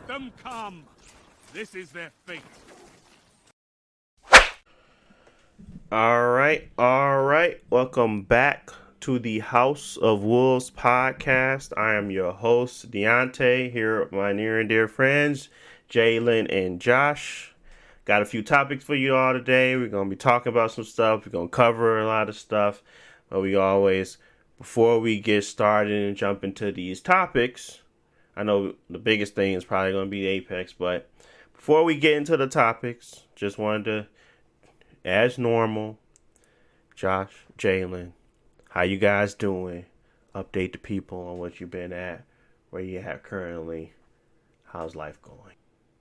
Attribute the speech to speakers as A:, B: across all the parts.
A: Let them come. This is their fate.
B: All right. Welcome back to the House of Wolves podcast. I am your host, Deontay, here with my near and dear friends, Jalen and Josh. Got a few topics for you all today. We're going to be talking about some stuff. We're going to cover a lot of stuff. But we always, before we get started and jump into these topics, I know the biggest thing is probably going to be Apex, but before we get into the topics, just wanted to, as normal, Josh, Jalen, how you guys doing? Update the people on what you've been at, where you at currently. How's life going?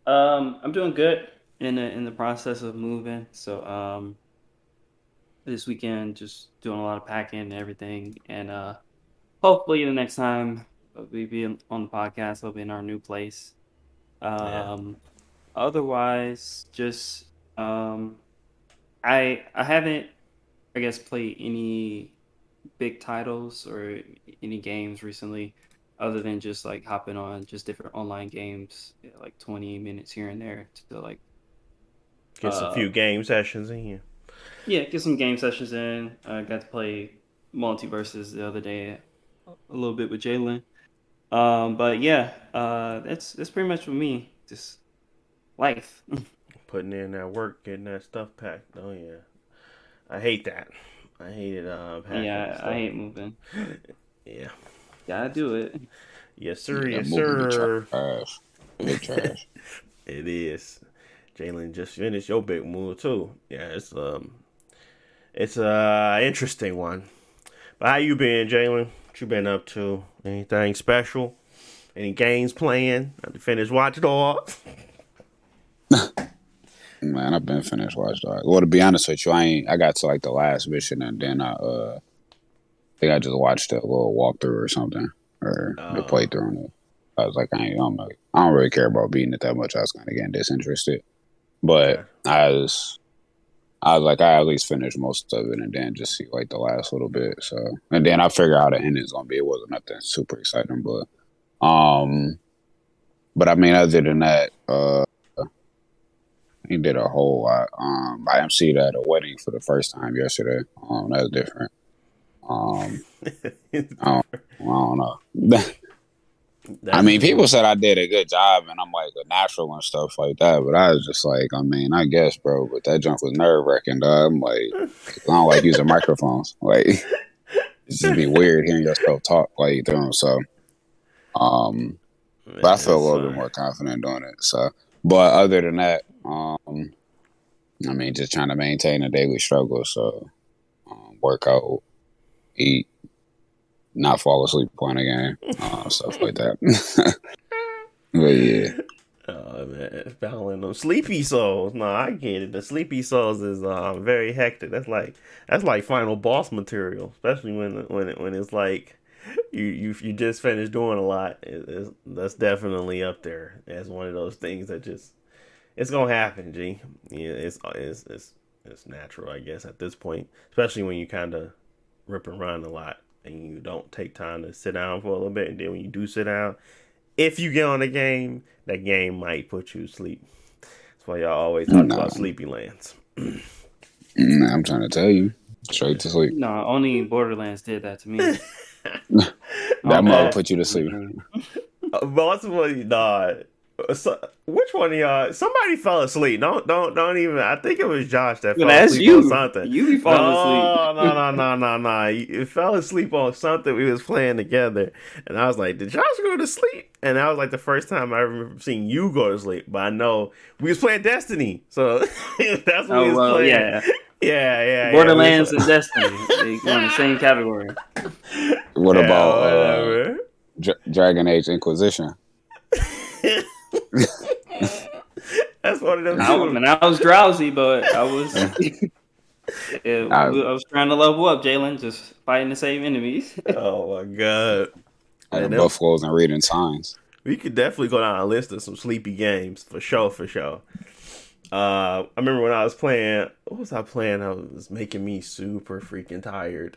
C: I'm doing good in the process of moving. So this weekend just doing a lot of packing and everything, and hopefully the next time we be on the podcast, we'll be in our new place. Otherwise, just I haven't, I guess, played any big titles or any games recently, other than just like hopping on just different online games, like 20 minutes here and there to like
B: Get some few game sessions in here.
C: yeah, get some game sessions in. I got to play Multiverses the other day a little bit with Jalen. But yeah, that's pretty much with me. Just life.
B: Putting in that work, getting that stuff packed. Oh yeah, I hate that. I hate it. Packing
C: Yeah,
B: stuff.
C: I hate moving.
B: Yeah.
C: Gotta do it.
B: Yes, sir.
D: Yeah,
B: Yes,
D: moving
B: sir.
D: trash. Big trash.
B: It is. Jalen just finished your big move too. Yeah, it's a interesting one. But how you been, Jalen? What you been up to? Anything special? Any games playing? Have you finished Watch Dogs?
D: Man, I've been finished Watch Dogs. Well, to be honest with you, I got to like the last mission and then I think I just watched a little walkthrough or something or the playthrough on it. I was like, I don't really care about beating it that much. I was kind of getting disinterested, but I was like, I at least finished most of it and then just see like the last little bit. So, and then I figure out the ending's gonna be. It wasn't nothing super exciting, but I mean, other than that, he did a whole lot. I emceed at a wedding for the first time yesterday. That's different. I don't know. I mean, people said I did a good job and I'm like a natural and stuff like that, but I was just like, I mean, I guess, bro, but that jump was nerve wracking, dog. I'm like, I don't like using microphones. Like, it's just be weird hearing yourself talk like you do. So, but I feel a little bit more confident doing it. So, but other than that, I mean, just trying to maintain a daily struggle. So, work out, eat, not fall asleep playing a game, stuff like that. But yeah.
B: Oh man, battling those sleepy souls. No, I get it. The sleepy souls is very hectic. That's like final boss material, especially when it's like you just finished doing a lot. That's definitely up there as one of those things that just it's gonna happen. G, yeah, it's natural, I guess, at this point, especially when you kind of rip and run a lot and you don't take time to sit down for a little bit, and then when you do sit down, if you get on a game, that game might put you to sleep. That's why y'all always talk about sleepy lands.
D: I'm trying to tell you, straight to sleep.
C: No, only Borderlands did that to me.
D: That mother put you to sleep.
B: Multiple, nah. So, which one of y'all? Somebody fell asleep. Don't even. I think it was Josh that fell asleep on something.
C: You be falling asleep.
B: No. You fell asleep on something we was playing together, and I was like, "Did Josh go to sleep?" And that was like the first time I remember seeing you go to sleep. But I know we was playing Destiny, so that's what we was playing. Yeah.
C: Borderlands and Destiny, they go in the same category.
D: What about Dragon Age Inquisition?
B: That's one of them.
C: I was drowsy, but I was. I was trying to level up, Jalen. Just fighting the same enemies.
B: Oh my god!
D: Buffaloes and reading signs.
B: We could definitely go down a list of some sleepy games for sure. I remember when I was playing. What was I playing? I was making me super freaking tired,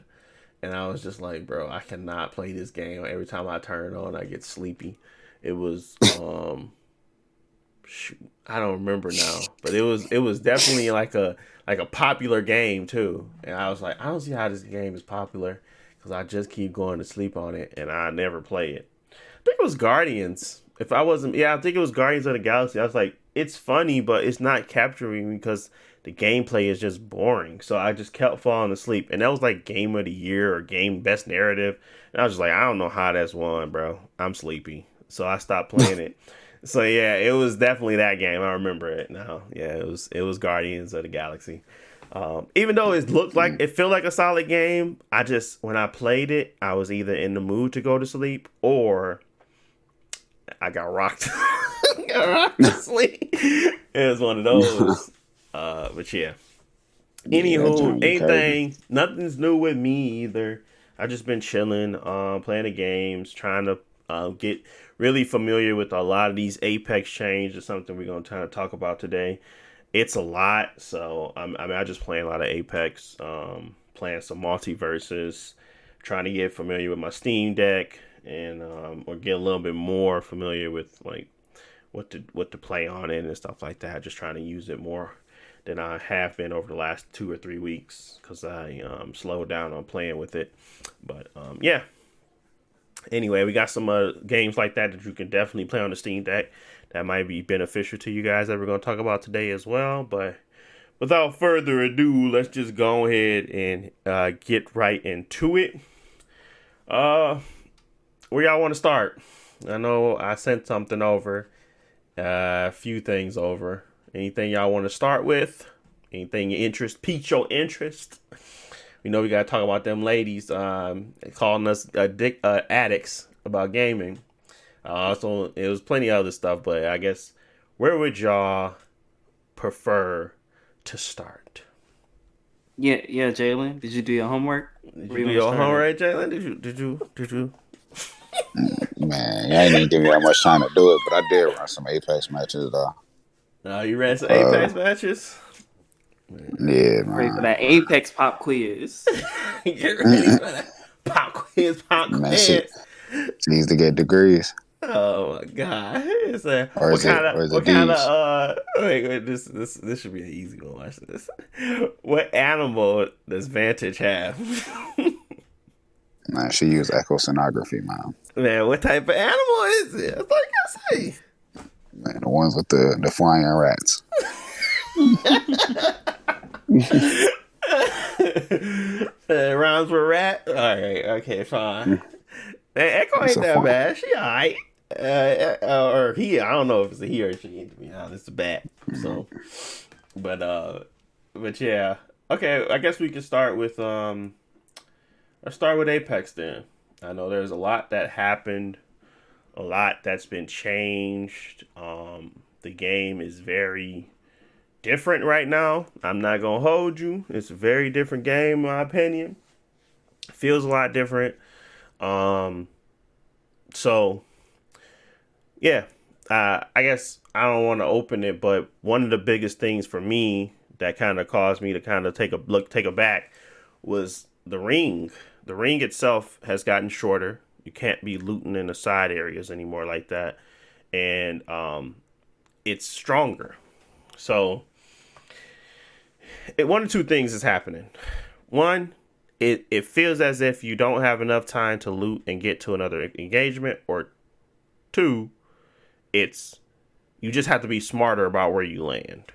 B: and I was just like, bro, I cannot play this game. Every time I turn it on, I get sleepy. It was shoot, I don't remember now, but it was definitely like a popular game too. And I was like, I don't see how this game is popular because I just keep going to sleep on it and I never play it. I think it was Guardians. If I wasn't, yeah, I think it was Guardians of the Galaxy. I was like, it's funny, but it's not capturing me because the gameplay is just boring. So I just kept falling asleep, and that was like game of the year or game best narrative. And I was just like, I don't know how that's won, bro. I'm sleepy, so I stopped playing it. So yeah, it was definitely that game. I remember it now. Yeah, it was Guardians of the Galaxy. Even though it looked like it felt like a solid game, I just when I played it, I was either in the mood to go to sleep or I got rocked. Got rocked to sleep. It was one of those. But yeah. Anywho, anything, nothing's new with me either. I just been chilling, playing the games, trying to get really familiar with a lot of these Apex changes. Is something we're gonna try to talk about today. It's a lot, so I just playing a lot of Apex, playing some multiverses, trying to get familiar with my Steam Deck, and or get a little bit more familiar with like what to play on it and stuff like that. Just trying to use it more than I have been over the last 2 or 3 weeks because I slowed down on playing with it. But yeah. Anyway, we got some games like that you can definitely play on the Steam Deck that might be beneficial to you guys that we're going to talk about today as well. But without further ado, let's just go ahead and get right into it. Where y'all want to start? I know I sent something over, a few things over. Anything y'all want to start with? Anything pique your interest? We know we got to talk about them ladies calling us addicts about gaming. So it was plenty of other stuff, but I guess where would y'all prefer to start?
C: Yeah, Jalen. Did you do your homework?
B: Did you do your homework, Jalen? Did you?
D: Man, I ain't even give me that much time to do it, but I did run some Apex matches though.
B: No, you ran some Apex matches?
D: Yeah, man.
C: Ready for that Apex pop quiz.
B: Get ready for that pop quiz.
D: She needs to get degrees.
B: Oh my god! Wait, this should be an easy one. Watch this. What animal does Vantage have?
D: Man, she used echosonography, man.
B: Man, what type of animal is it? That's like I say.
D: Man, the ones with the flying rats.
B: It rhymes with rat. All right, okay, fine. Man, Echo ain't that bad. She alright. Or he. I don't know if it's a he or she. To be honest, it's a bat. So, but yeah. Okay, I guess we can start with Let's start with Apex then. I know there's a lot that happened, a lot that's been changed. The game is very different right now. I'm not gonna hold you. It's a very different game, in my opinion. Feels a lot different. So yeah, I guess I don't want to open it, but one of the biggest things for me that kind of caused me to kind of take a back was the ring. The ring itself has gotten shorter. You can't be looting in the side areas anymore like that, and it's stronger. So one of two things is happening. One, it feels as if you don't have enough time to loot and get to another engagement, or two, it's you just have to be smarter about where you land.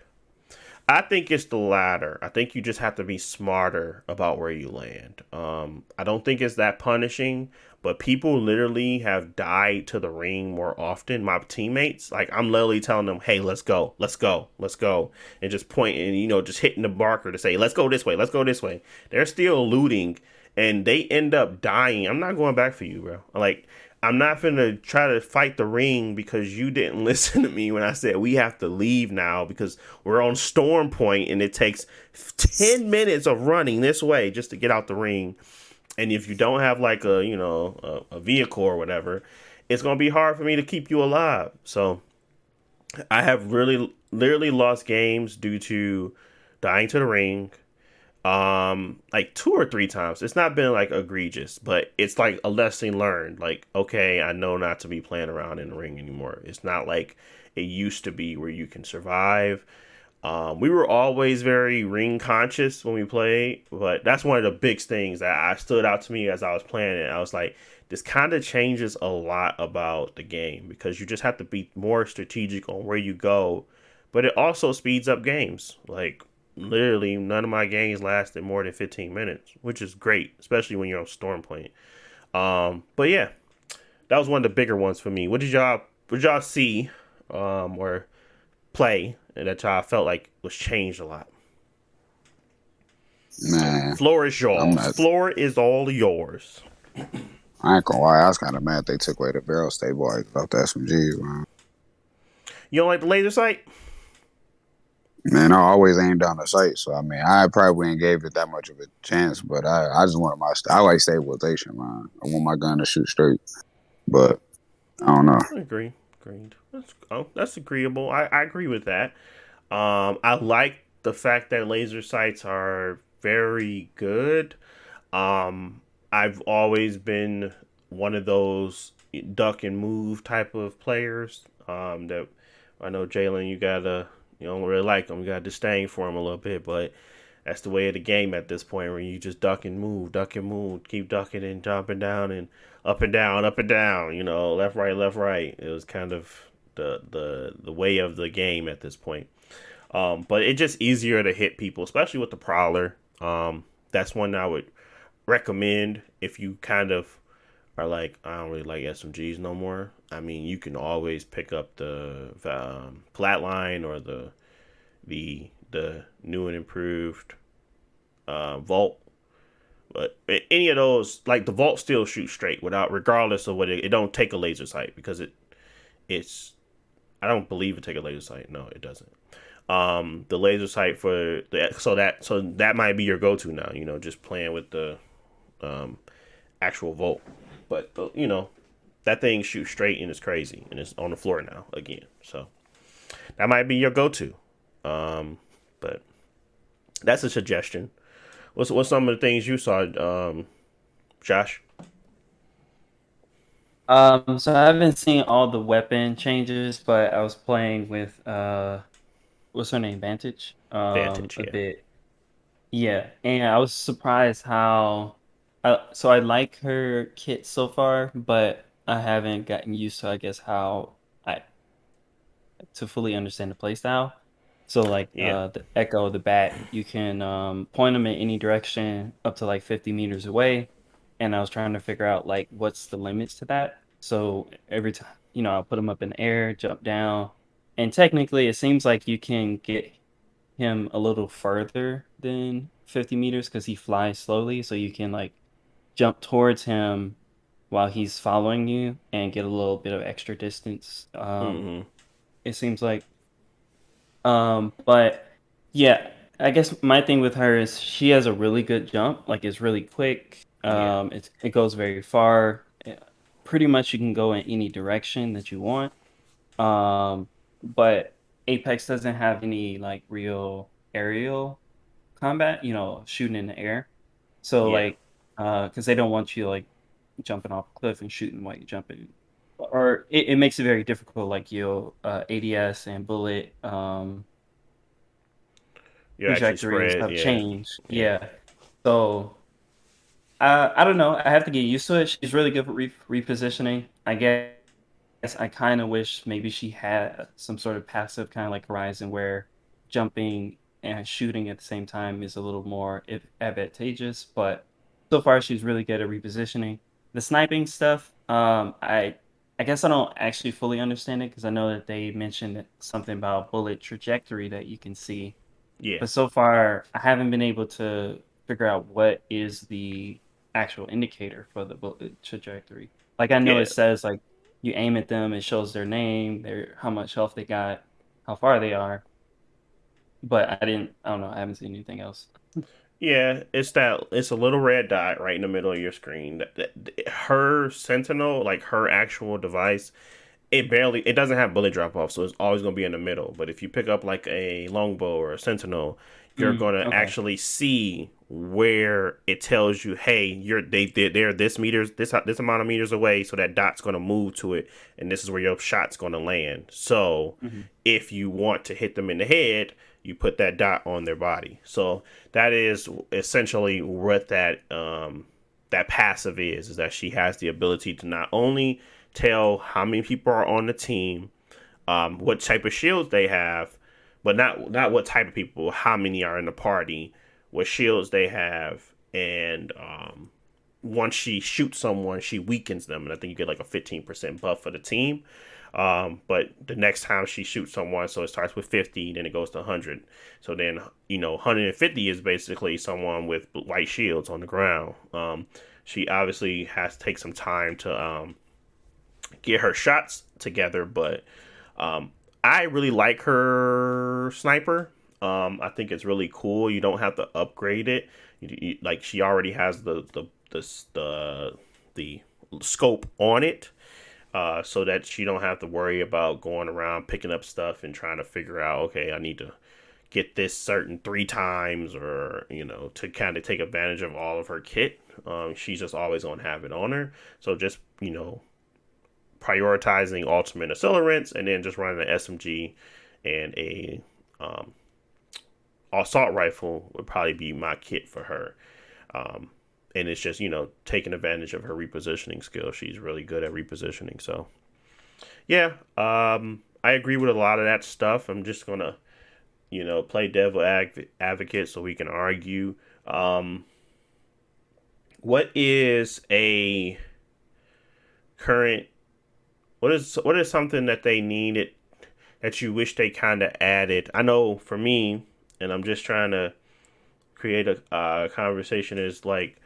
B: I think it's the latter. I think you just have to be smarter about where you land. I don't think it's that punishing, but people literally have died to the ring more often. My teammates, like I'm literally telling them, "Hey, let's go," and just pointing, just hitting the marker to say, "Let's go this way, let's go this way." They're still looting, and they end up dying. I'm not going back for you, bro. Like, I'm not finna try to fight the ring because you didn't listen to me when I said we have to leave now because we're on Storm Point and it takes 10 minutes of running this way just to get out the ring. And if you don't have like a vehicle or whatever, it's going to be hard for me to keep you alive. So I have really literally lost games due to dying to the ring, Like 2 or 3 times. It's not been like egregious, but it's like a lesson learned. Like, okay, I know not to be playing around in the ring anymore. It's not like it used to be where you can survive. We were always very ring conscious when we played, but that's one of the big things that I stood out to me as I was playing it. I was like, this kind of changes a lot about the game because you just have to be more strategic on where you go, but it also speeds up games. Like literally, none of my games lasted more than 15 minutes, which is great, especially when you're on Storm playing. But yeah, that was one of the bigger ones for me. What did y'all see, or play that y'all felt like was changed a lot?
D: Man,
B: Floor is
D: I'm
B: yours.
D: not.
B: Floor is all yours.
D: I ain't gonna lie. I was kind of mad they took away the barrel stabilizer off the SMGs, man.
B: You don't like the laser sight?
D: Man, I always aim down the sight, so I mean, I probably ain't gave it that much of a chance. But I just wanted I like stabilization, man. I want my gun to shoot straight, but I don't know.
B: I agree. Agreed. That's agreeable. I agree with that. I like the fact that laser sights are very good. Um, I've always been one of those duck and move type of players. That I know Jalen, you don't really like him. You got disdain for him a little bit, but that's the way of the game at this point, where you just duck and move, keep ducking and jumping down and up and down, up and down. You know, left, right, left, right. It was kind of the way of the game at this point. But it's just easier to hit people, especially with the prowler. That's one I would recommend if you kind of are like, I don't really like SMGs no more. I mean, you can always pick up the flatline or the new and improved vault. But any of those, like the vault, still shoots straight without, regardless of what it don't take a laser sight because it's. I don't believe it take a laser sight. No, it doesn't. The laser sight for the so that might be your go to now. You know, just playing with the um actual vault. But that thing shoots straight and it's crazy and it's on the floor now again. So that might be your go to. But that's a suggestion. What's some of the things you saw, Josh?
C: So I haven't seen all the weapon changes, but I was playing with what's her name, Vantage,
B: Vantage,
C: a
B: yeah,
C: bit. Yeah, and I was surprised how so I like her kit so far, but I haven't gotten used to, I guess, how I to fully understand the playstyle. So like
B: yeah,
C: the Echo, the Bat, you can point them in any direction up to like 50 meters away. And I was trying to figure out like what's the limits to that. So every time, I'll put them up in the air, jump down, and technically it seems like you can get him a little further than 50 meters because he flies slowly. So you can like jump towards him while he's following you and get a little bit of extra distance.
B: mm-hmm,
C: It seems like. But yeah, I guess my thing with her is she has a really good jump. Like it's really quick.
B: yeah,
C: It goes very far. Pretty much you can go in any direction that you want. But Apex doesn't have any like real aerial combat, shooting in the air. So
B: yeah,
C: like, because they don't want you like jumping off a cliff and shooting while you're jumping, or it makes it very difficult. Like your ADS and bullet
B: you actually
C: trajectory and
B: spread,
C: stuff
B: yeah,
C: change.
B: yeah,
C: Yeah. So I don't know. I have to get used to it. She's really good for repositioning. I guess I kind of wish maybe she had some sort of passive kind of like Horizon where jumping and shooting at the same time is a little more advantageous. But so far, she's really good at repositioning. The sniping stuff, I guess I don't actually fully understand it because I know that they mentioned something about bullet trajectory that you can see,
B: yeah,
C: but so far, I haven't been able to figure out what is the actual indicator for the bullet trajectory. Like I know it
B: yeah.
C: says like you aim at them, it shows their name, their how much health they got, how far they are. But I don't know, I haven't seen anything else.
B: Yeah, it's a little red dot right in the middle of your screen. Her Sentinel, like her actual device, it doesn't have bullet drop off, so it's always going to be in the middle. But if you pick up like a longbow or a sentinel, you're going to
C: Okay.
B: actually see where it tells you, hey, they're this meters, this amount of meters away, so that dot's going to move to it, and this is where your shot's going to land. So
C: Hmm.
B: if you want to hit them in the head, you put that dot on their body. So that is essentially what that passive is that she has the ability to not only tell how many people are on the team, what type of shields they have, but not what type of people, how many are in the party, what shields they have, and once she shoots someone, she weakens them, and I think you get like a 15% buff for the team. But the next time she shoots someone, so it starts with 50, then it goes to 100. So then, 150 is basically someone with white shields on the ground. She obviously has to take some time to get her shots together, but I really like her sniper. I think it's really cool. You don't have to upgrade it. Like she already has the scope on it, so that you don't have to worry about going around picking up stuff and trying to figure out, okay, I need to get this certain 3 times, or to kind of take advantage of all of her kit. She's just always gonna have it on her. So just prioritizing ultimate accelerants, and then just running an SMG and a um, assault rifle would probably be my kit for her. And it's just taking advantage of her repositioning skill. She's really good at repositioning. So yeah, I agree with a lot of that stuff. I'm just gonna play devil advocate so we can argue. What is a current what is something that they needed that you wish they kind of added? I know for me, and I'm just trying to create a conversation, is like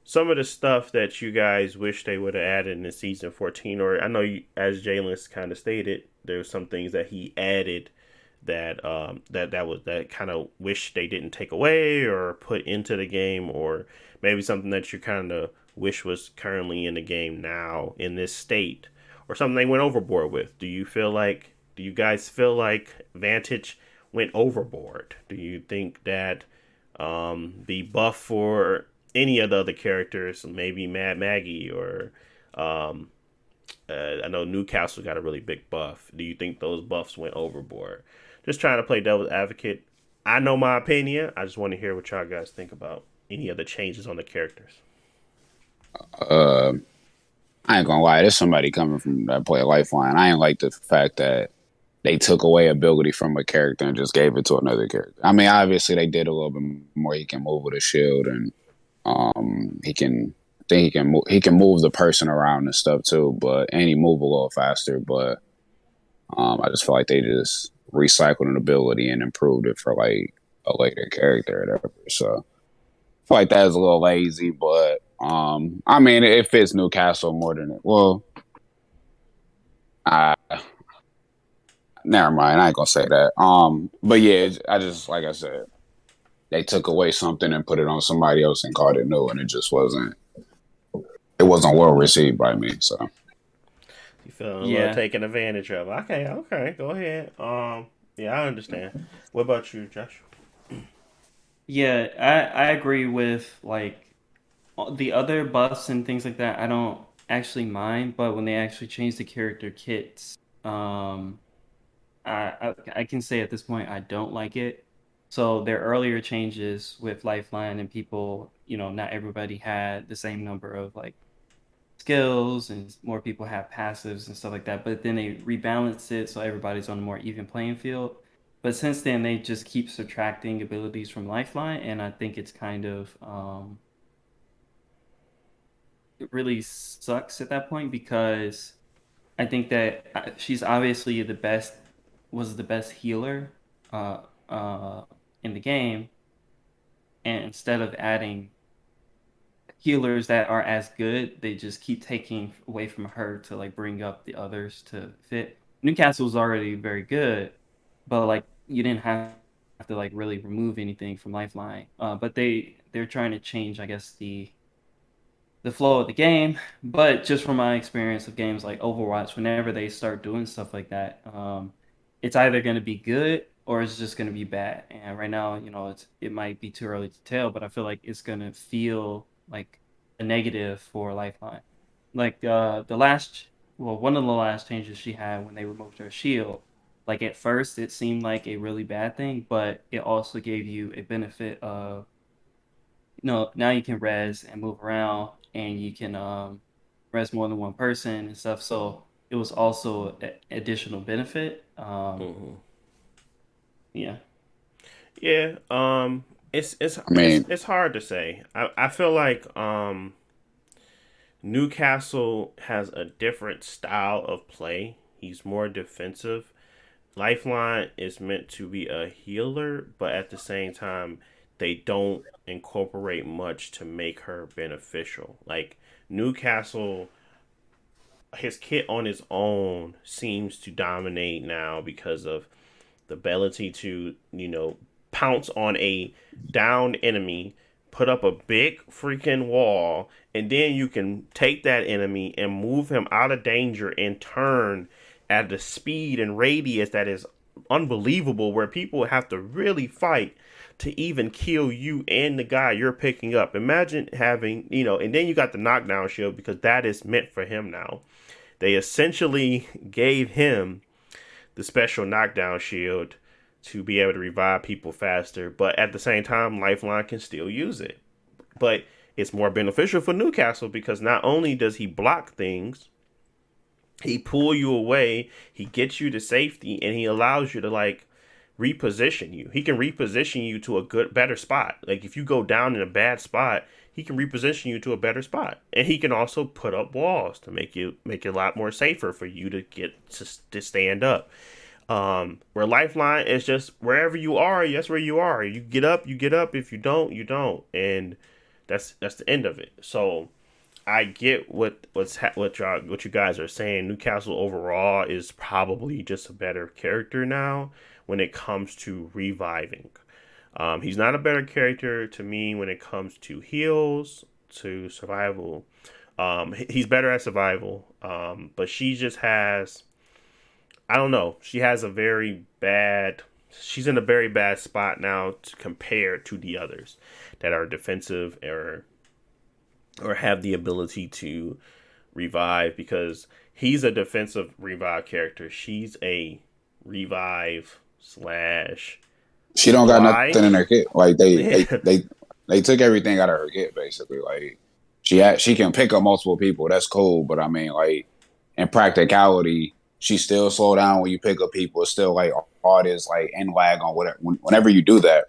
B: some of the stuff that you guys wish they would have added in season 14. Or I know as Jalen's kind of stated, there's some things that he added that kind of wish they didn't take away or put into the game, or maybe something that you kind of wish was currently in the game now in this state, or something they went overboard with. Do you guys feel like Vantage went overboard? Do you think that the buff for any of the other characters, maybe Mad Maggie, or um, I know Newcastle got a really big buff. Do you think those buffs went overboard? Just trying to play devil's advocate. I know my opinion. I just want to hear what y'all guys think about any of the changes on the characters.
D: Uh, I ain't gonna lie. There's somebody coming from that play Lifeline. I ain't like the fact that they took away ability from a character and just gave it to another character. I mean, obviously they did a little bit more. He can move with a shield, and he can. I think he can move the person around and stuff too. And he move a little faster. But I just feel like they just recycled an ability and improved it for like a later character or whatever. So I feel like that is a little lazy, but I mean, it fits Newcastle more than it. Well, I never mind. I ain't gonna say that. But yeah, I just like I said, they took away something and put it on somebody else and called it new, and it just wasn't. It wasn't well received by me. So
B: You feeling a little
C: Yeah.
B: taken advantage of? Okay, okay, go ahead. Yeah, I understand. What about you, Josh?
C: Yeah, I agree with like the other buffs and things like that. I don't actually mind, but when they actually change the character kits, I can say at this point I don't like it. So their earlier changes with Lifeline and people, not everybody had the same number of like skills, and more people have passives and stuff like that. But then they rebalance it so everybody's on a more even playing field. But since then, they just keep subtracting abilities from Lifeline, and I think it's kind of it really sucks at that point because I think that she's obviously was the best healer uh, uh, in the game, and instead of adding healers that are as good, they just keep taking away from her to like bring up the others to fit. Newcastle's already very good, but like you didn't have to like really remove anything from Lifeline. But they're trying to change, I guess, the flow of the game. But just from my experience of games like Overwatch, whenever they start doing stuff like that, it's either going to be good or it's just going to be bad. And right now, it might be too early to tell, but I feel like it's going to feel like a negative for Lifeline. Like one of the last changes she had when they removed her shield. Like at first, it seemed like a really bad thing, but it also gave you a benefit of now you can res and move around, and you can res more than one person and stuff. So it was also an additional benefit.
B: Hmm.
C: Yeah.
B: Yeah. It's
D: I mean,
B: it's hard to say. I feel like Newcastle has a different style of play. He's more defensive. Lifeline is meant to be a healer, but at the same time, they don't incorporate much to make her beneficial. Like Newcastle, his kit on his own seems to dominate now because of the ability to, pounce on a downed enemy, put up a big freaking wall, and then you can take that enemy and move him out of danger and turn at the speed and radius that is unbelievable, where people have to really fight to even kill you and the guy you're picking up. Imagine having, and then you got the knockdown shield because that is meant for him now. They essentially gave him the special knockdown shield to be able to revive people faster, but at the same time, Lifeline can still use it. But it's more beneficial for Newcastle because not only does he block things, he pull you away, he gets you to safety, and he allows you to reposition you. He can reposition you to a better spot. Like if you go down in a bad spot, he can reposition you to a better spot, and he can also put up walls to make it a lot more safer for you to get to stand up. Where Lifeline is just wherever you are, that's where you are. You get up, you get up. If you don't, you don't, and that's the end of it. So I get what you guys are saying. Newcastle overall is probably just a better character now when it comes to reviving. He's not a better character to me when it comes to heals, to survival. He's better at survival, but she just has, I don't know. She has a very bad. She's in a very bad spot now to compare to the others that are defensive or have the ability to revive, because he's a defensive revive character. She's a revive slash
D: she don't got
B: supply.
D: nothing in her kit. Like
B: Yeah.
D: they took everything out of her kit basically. Like she can pick up multiple people. That's cool, but I mean, like in practicality, she still slow down when you pick up people. It's still like all this like end lag on whatever. Whenever you do that,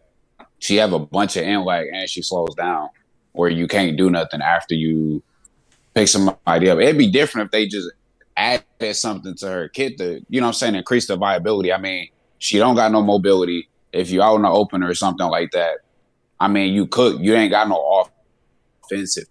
D: she have a bunch of end lag and she slows down where you can't do nothing after you pick somebody up. It'd be different if they just added something to her kit to, increase the viability. I mean, she don't got no mobility. If you out in the open or something like that, I mean, you ain't got no offensive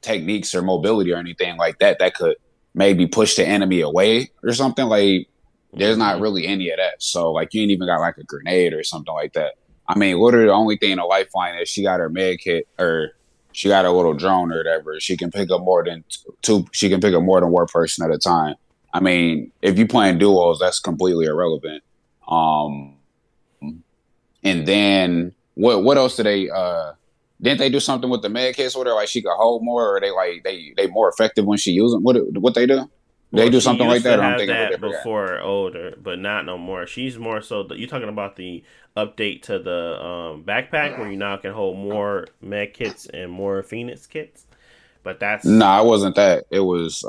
D: techniques or mobility or anything like that that could maybe push the enemy away or something. Like there's not really any of that. So like you ain't even got like a grenade or something like that. I mean, literally the only thing in a Lifeline is she got her med kit or she got a little drone or whatever. She can pick up more than two. She can pick up more than one person at a time. I mean, if you playing duos, that's completely irrelevant. And then what else did they? Didn't they do something with the med kits with her? Like she could hold more, or they more effective when she use them? What they do?
B: Well,
D: They do
B: she
D: something like
B: used
D: that,
B: to
D: or I'm
B: have
D: thinking of a
B: that
D: different guy.
B: before older, but not no more. She's more so. You're talking about the update to the backpack where you now can hold more med kits and more Phoenix kits. But that's
D: Nah, it wasn't that. It was.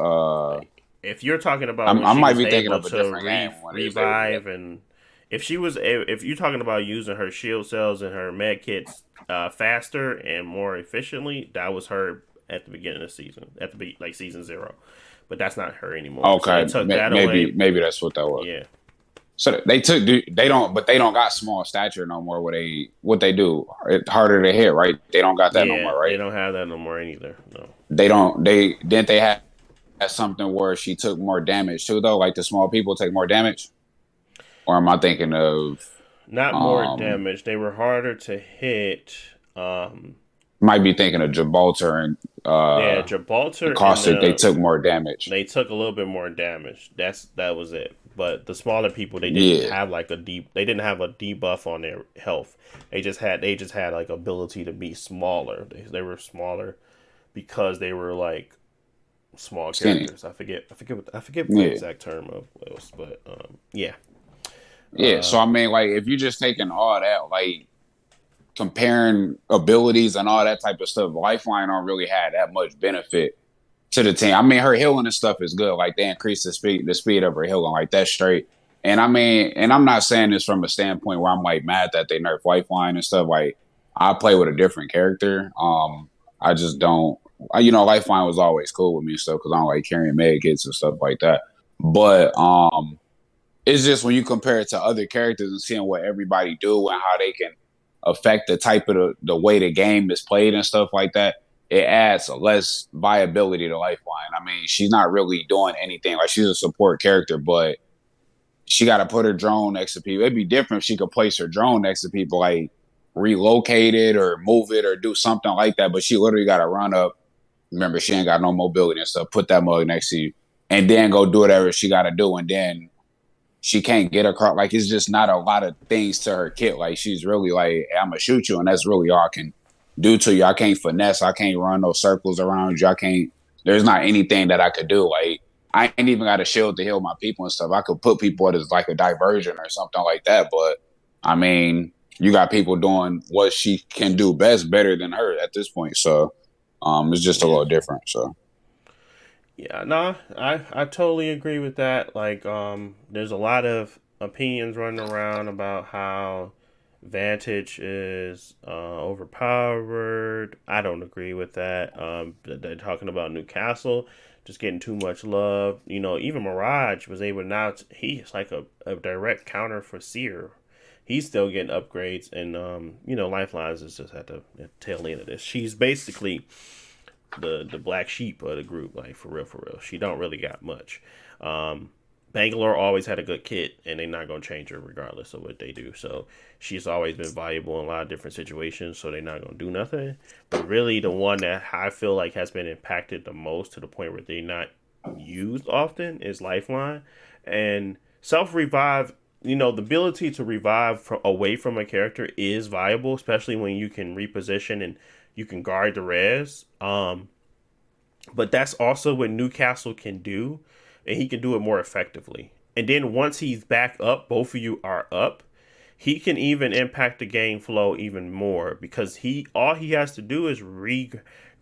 B: if you're talking about when
D: I
B: she
D: might
B: was
D: be thinking
B: able
D: of a
B: to
D: different game when they was able to do
B: revive, and if you're talking about using her shield cells and her med kits faster and more efficiently, that was her at the beginning of the season, like season 0. But that's not her anymore.
D: that.
B: So they
D: Okay,
B: took that
D: maybe
B: away.
D: that's what that was.
B: Yeah.
D: So they don't got small stature no more. What they do? It's harder to hit, right? They don't got that no
B: Yeah,
D: more,
B: they
D: right?
B: don't have that no more either. No.
D: They don't. They had something where she took more damage too, though. Like the small people take more damage, or am I thinking of?
B: Not more damage. They were harder to hit.
D: Might be thinking of Gibraltar and
B: Yeah,
D: and
B: Gibraltar and
D: Caustic. They took more damage.
B: they took a little bit more damage. That was it. But the smaller people, they didn't
D: Yeah,
B: have like they didn't have a debuff on their health. They just had like ability to be smaller. They were smaller because they were like small
D: skinny.
B: characters. I forget what the
D: Yeah,
B: exact term of was, but yeah.
D: yeah. So I mean, like, if you just taking all that, like comparing abilities and all that type of stuff, Lifeline don't really have that much benefit to the team. I mean, her healing and stuff is good. Like they increase the speed of her healing, like that's straight. And I mean, and I'm not saying this from a standpoint where I'm like mad that they nerf Lifeline and stuff. Like I play with a different character. I just don't. Lifeline was always cool with me and stuff because I don't like carrying med kits and stuff like that. But it's just when you compare it to other characters and seeing what everybody do and how they can affect the type of the way the game is played and stuff like that, it adds less viability to Lifeline. I mean, she's not really doing anything. Like she's a support character, but she got to put her drone next to people. It'd be different if she could place her drone next to people, like relocate it or move it or do something like that. But she literally got to run up. Remember, she ain't got no mobility and stuff. Put that mug next to you, and then go do whatever she got to do, and then she can't get across. Like it's just not a lot of things to her kit. Like she's really like, hey, I'm gonna shoot you, and that's really all I can do to you. I can't finesse. I can't run no circles around you. I can't. There's not anything that I could do. Like I ain't even got a shield to heal my people and stuff. I could put people as like a diversion or something like that. But I mean, you got people doing what she can do best, better than her at this point. So it's just a
B: Yeah.
D: little different. So
B: Yeah, no, I totally agree with that. Like, there's a lot of opinions running around about how Vantage is overpowered. I don't agree with that. They're talking about Newcastle just getting too much love. Even Mirage was able now. He's like a direct counter for Seer. He's still getting upgrades, and Lifelines is just at the tail end of this. She's basically the black sheep of the group, like for real. She don't really got much. Bangalore always had a good kit, and they're not gonna change her regardless of what they do. So she's always been valuable in a lot of different situations. So they're not gonna do nothing. But really, the one that I feel like has been impacted the most to the point where they're not used often is Lifeline and self revive. The ability to revive away from a character is viable, especially when you can reposition and you can guard the res. But that's also what Newcastle can do, and he can do it more effectively. And then once he's back up, both of you are up. He can even impact the game flow even more because all he has to do is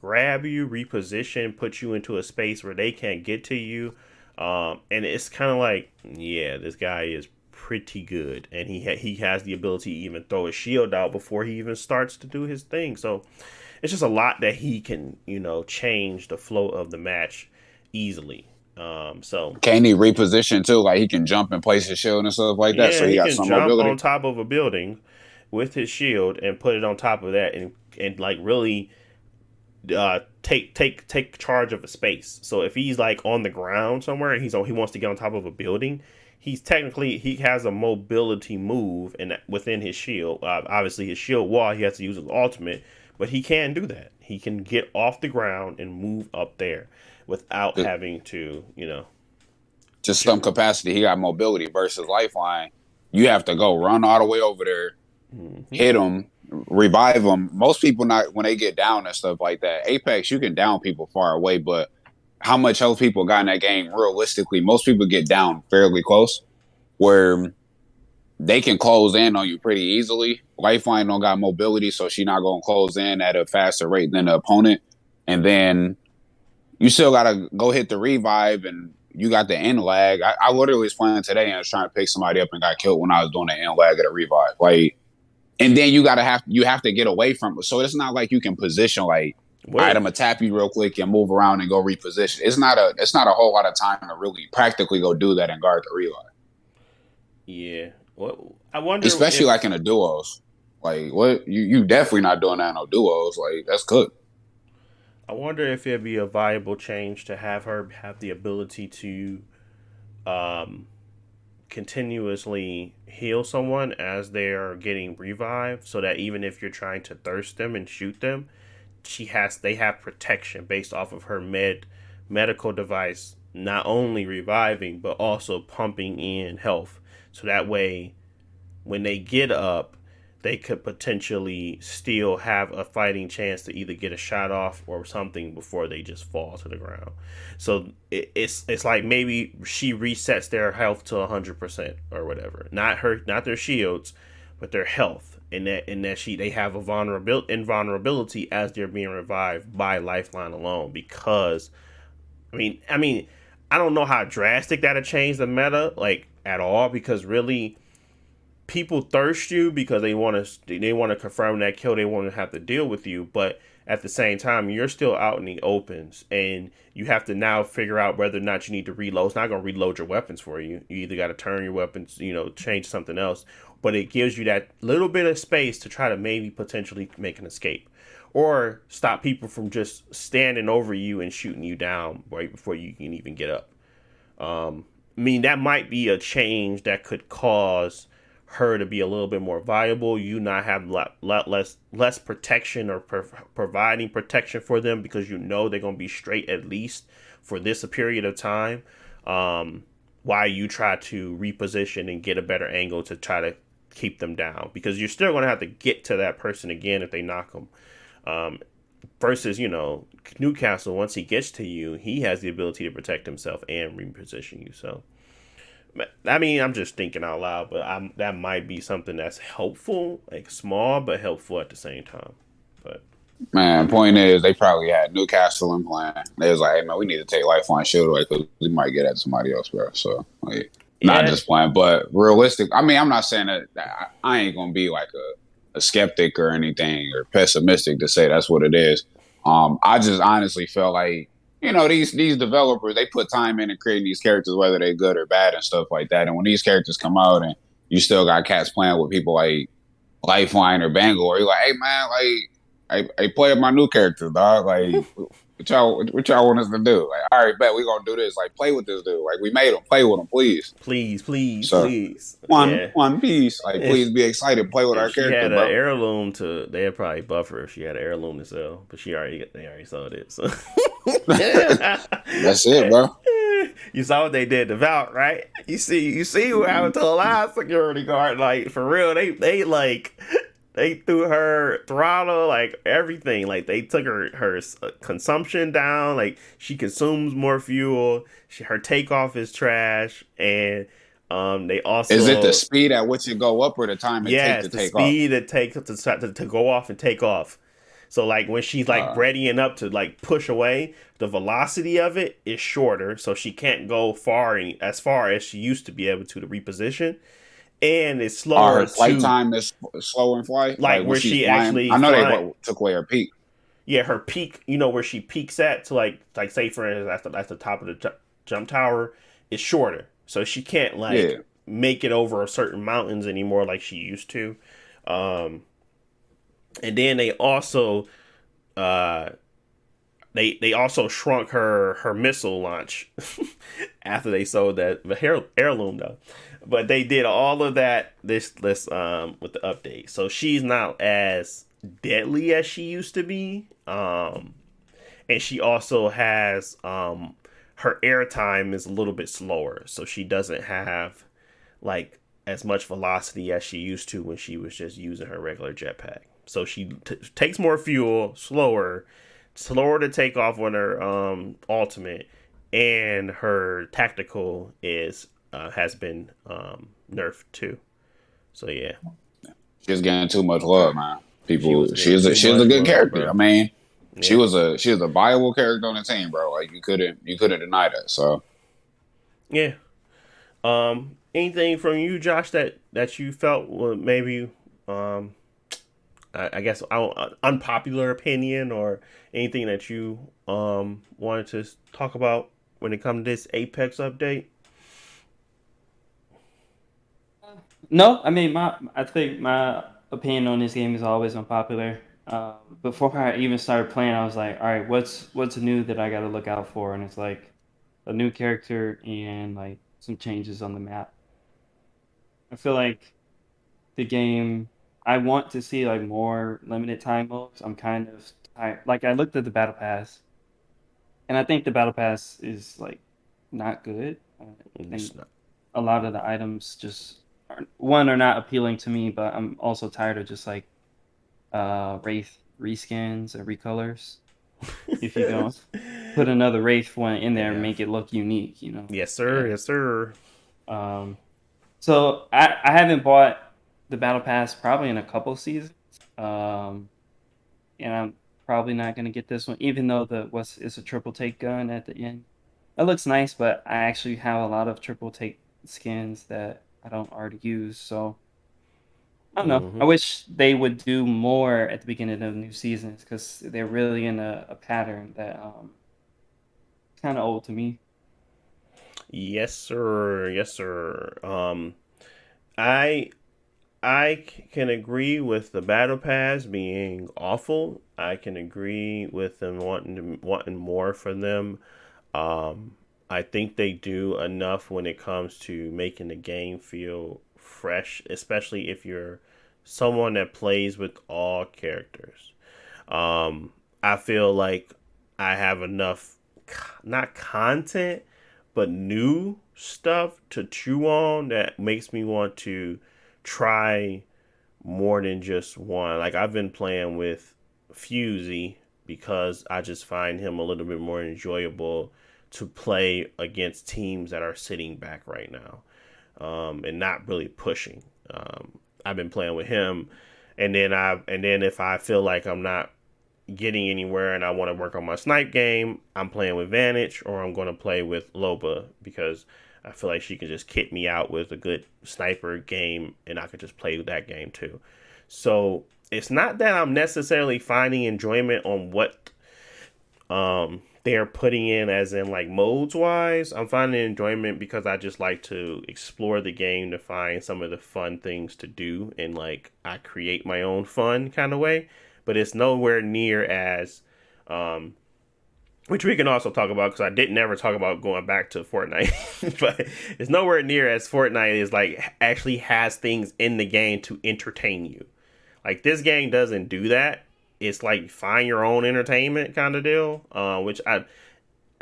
B: grab you, reposition, put you into a space where they can't get to you. And it's kind of like, yeah, this guy is pretty good, and he has the ability to even throw his shield out before he even starts to do his thing. So it's just a lot that he can, change the flow of the match easily. So
D: can he reposition too? Like he can jump and place his shield and stuff like that.
B: yeah,
D: So he
B: he
D: got
B: can
D: some
B: jump on
D: mobility.
B: top of a building with his shield and put it on top of that, and like really take charge of a space. So if he's like on the ground somewhere and he wants to get on top of a building, he has a mobility move and within his shield. Obviously, his shield wall he has to use his ultimate, but he can do that. He can get off the ground and move up there without having to,
D: Just some capacity. He got mobility versus Lifeline. You have to go run all the way over there, hit them, revive them. Most people not when they get down and stuff like that. Apex, you can down people far away, but how much health people got in that game? Realistically, most people get down fairly close, where they can close in on you pretty easily. Lifeline don't got mobility, so she not gonna close in at a faster rate than the opponent. And then you still gotta go hit the revive, and you got the end lag. I literally was playing today and I was trying to pick somebody up and got killed when I was doing the end lag at a revive. Like, and then you have to get away from it. So it's not like you can position like, all right,
B: wait.
D: I'm gonna tap you real quick and move around and go reposition. It's not a whole lot of time to really practically go do that and guard the revive.
B: Yeah. Well, I wonder
D: Especially
B: if
D: like in the duos. Like what you definitely not doing that in no duos. Like that's cooked.
B: I wonder if it'd be a viable change to have her have the ability to um, continuously heal someone as they are getting revived, so that even if you're trying to thirst them and shoot them, they have protection based off of her medical device, not only reviving but also pumping in health, so that way when they get up, they could potentially still have a fighting chance to either get a shot off or something before they just fall to the ground. So it's like maybe she resets their health to 100% or whatever. Not their shields, but their health. And that they have a invulnerability as they're being revived by Lifeline alone. Because I don't know how drastic that'll change the meta like at all, because really people thirst you because they want to confirm that kill. They want to have to deal with you, but at the same time, you're still out in the opens, and you have to now figure out whether or not you need to reload. It's not going to reload your weapons for you. You either got to turn your weapons, change something else, but it gives you that little bit of space to try to maybe potentially make an escape, or stop people from just standing over you and shooting you down right before you can even get up. That might be a change that could cause her to be a little bit more viable. You not have less protection or providing protection for them, because they're gonna be straight at least for this period of time. While you try to reposition and get a better angle to try to keep them down, because you're still gonna have to get to that person again if they knock them. Versus Newcastle, once he gets to you, he has the ability to protect himself and reposition you. So I'm just thinking out loud, but that might be something that's helpful, like small but helpful at the same time. But
D: Man, point is, they probably had Newcastle in plan. They was like, "Hey man, we need to take Lifeline shield away because we might get at somebody else, bro." So not just playing, but realistic. I'm not saying that I ain't gonna be like a skeptic or anything or pessimistic to say that's what it is. I just honestly felt like these developers, they put time in creating these characters, whether they're good or bad and stuff like that. And when these characters come out and you still got cats playing with people like Lifeline or Bangle, you're like, hey man, I play with my new character, dog. Like, what y'all want us to do? Like, all right, bet we gonna do this. Like, play with this dude. Like, we made him. Play with him, please. So,
B: please.
D: One piece. Like, please be excited. Play with our
B: she
D: character,
B: had
D: bro.
B: an heirloom they'd probably buff her if she had an heirloom to sell, but they already sold it. So
D: that's it, bro.
B: You saw what they did to Valk, right? You see what happened to the last security guard. Like, for real, they threw her throttle, like everything. Like, they took her consumption down. Like, she consumes more fuel. Her takeoff is trash, and they also,
D: is it the speed at which it go up or the time it takes to take off?
B: Yes, the speed it takes to go off and take off. So like when she's like readying up to like push away, the velocity of it is shorter, so she can't go as far as she used to be able to reposition, and it's slower.
D: Her flight time is slower in flight.
B: Like where she
D: flying,
B: actually,
D: I know they took away her peak.
B: Yeah, her peak. Where she peaks at to like say for instance that's the top of the jump tower is shorter, so she can't make it over certain mountains anymore like she used to. And then they also they also shrunk her missile launch after they sold the heirloom though. But they did all of that this with the update, so she's not as deadly as she used to be. And she also has her airtime is a little bit slower, so she doesn't have like as much velocity as she used to when she was just using her regular jetpack. So she takes more fuel, slower to take off on her ultimate, and her tactical has been nerfed too. So yeah,
D: she's getting too much love, man. She's a good character. Bro. I mean, yeah. she was a viable character on the team, bro. Like you couldn't deny that. So
B: yeah. Anything from you, Josh, that you felt maybe I guess unpopular opinion or anything that you wanted to talk about when it comes to this Apex update?
C: No, I think my opinion on this game is always unpopular. Before I even started playing, I was like, all right, what's new that I got to look out for? And it's like a new character and like some changes on the map. I feel like the game, I want to see like more limited time modes. I'm kind of I looked at the battle pass, and I think the battle pass is like not good. I
B: It's
C: think
B: not.
C: a lot of the items just are not appealing to me, but I'm also tired of just like Wraith reskins and recolors. If you don't put another Wraith one in there and
B: Yeah.
C: make it look unique, you know.
B: Yes, sir.
C: And
B: Yes, sir.
C: um, so I haven't bought the battle pass probably in a couple seasons. Um, and I'm probably not gonna get this one, even though it's a triple take gun at the end. It looks nice, but I actually have a lot of triple take skins that I don't already use, so I don't know.
B: Hmm.
C: I wish they would do more at the beginning of new seasons because they're really in a pattern that kind of old to me.
B: Yes, sir. Yes, sir. I can agree with the battle pass being awful. I can agree with them wanting more for them. Um, I think they do enough when it comes to making the game feel fresh, especially if you're someone that plays with all characters. Um, I feel like I have enough, not content, but new stuff to chew on that makes me want to try more than just one. Like I've been playing with Fusey because I just find him a little bit more enjoyable to play against teams that are sitting back right now, and not really pushing. I've been playing with him, and then if I feel like I'm not getting anywhere and I want to work on my snipe game, I'm playing with Vantage or I'm going to play with Loba because I feel like she can just kit me out with a good sniper game and I could just play with that game too. So it's not that I'm necessarily finding enjoyment on what they're putting in as in like modes wise. I'm finding enjoyment because I just like to explore the game to find some of the fun things to do and like I create my own fun kind of way. But it's nowhere near as which we can also talk about because I didn't ever talk about going back to Fortnite, but it's nowhere near as Fortnite is like actually has things in the game to entertain you. Like this game doesn't do that. It's like find your own entertainment kind of deal, which I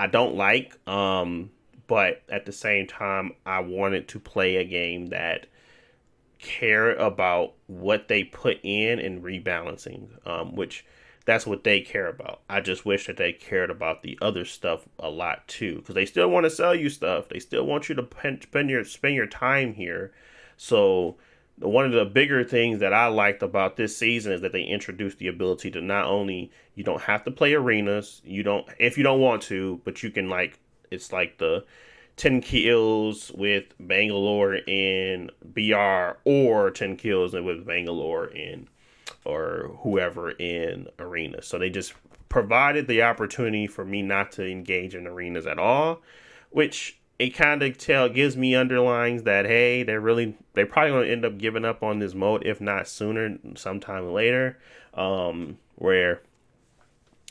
B: don't like. But at the same time, I wanted to play a game that care about what they put in and rebalancing, which that's what they care about. I just wish that they cared about the other stuff a lot too, because they still want to sell you stuff. They still want you to spend your time here. So one of the bigger things that I liked about this season is that they introduced the ability to not only you don't have to play arenas, you don't if you don't want to, but you can like it's like the 10 kills with Bangalore in BR or 10 kills with Bangalore in or whoever in arenas. So they just provided the opportunity for me not to engage in arenas at all, which it kind of gives me underlines that hey, they're probably going to end up giving up on this mode if not sooner, sometime later, where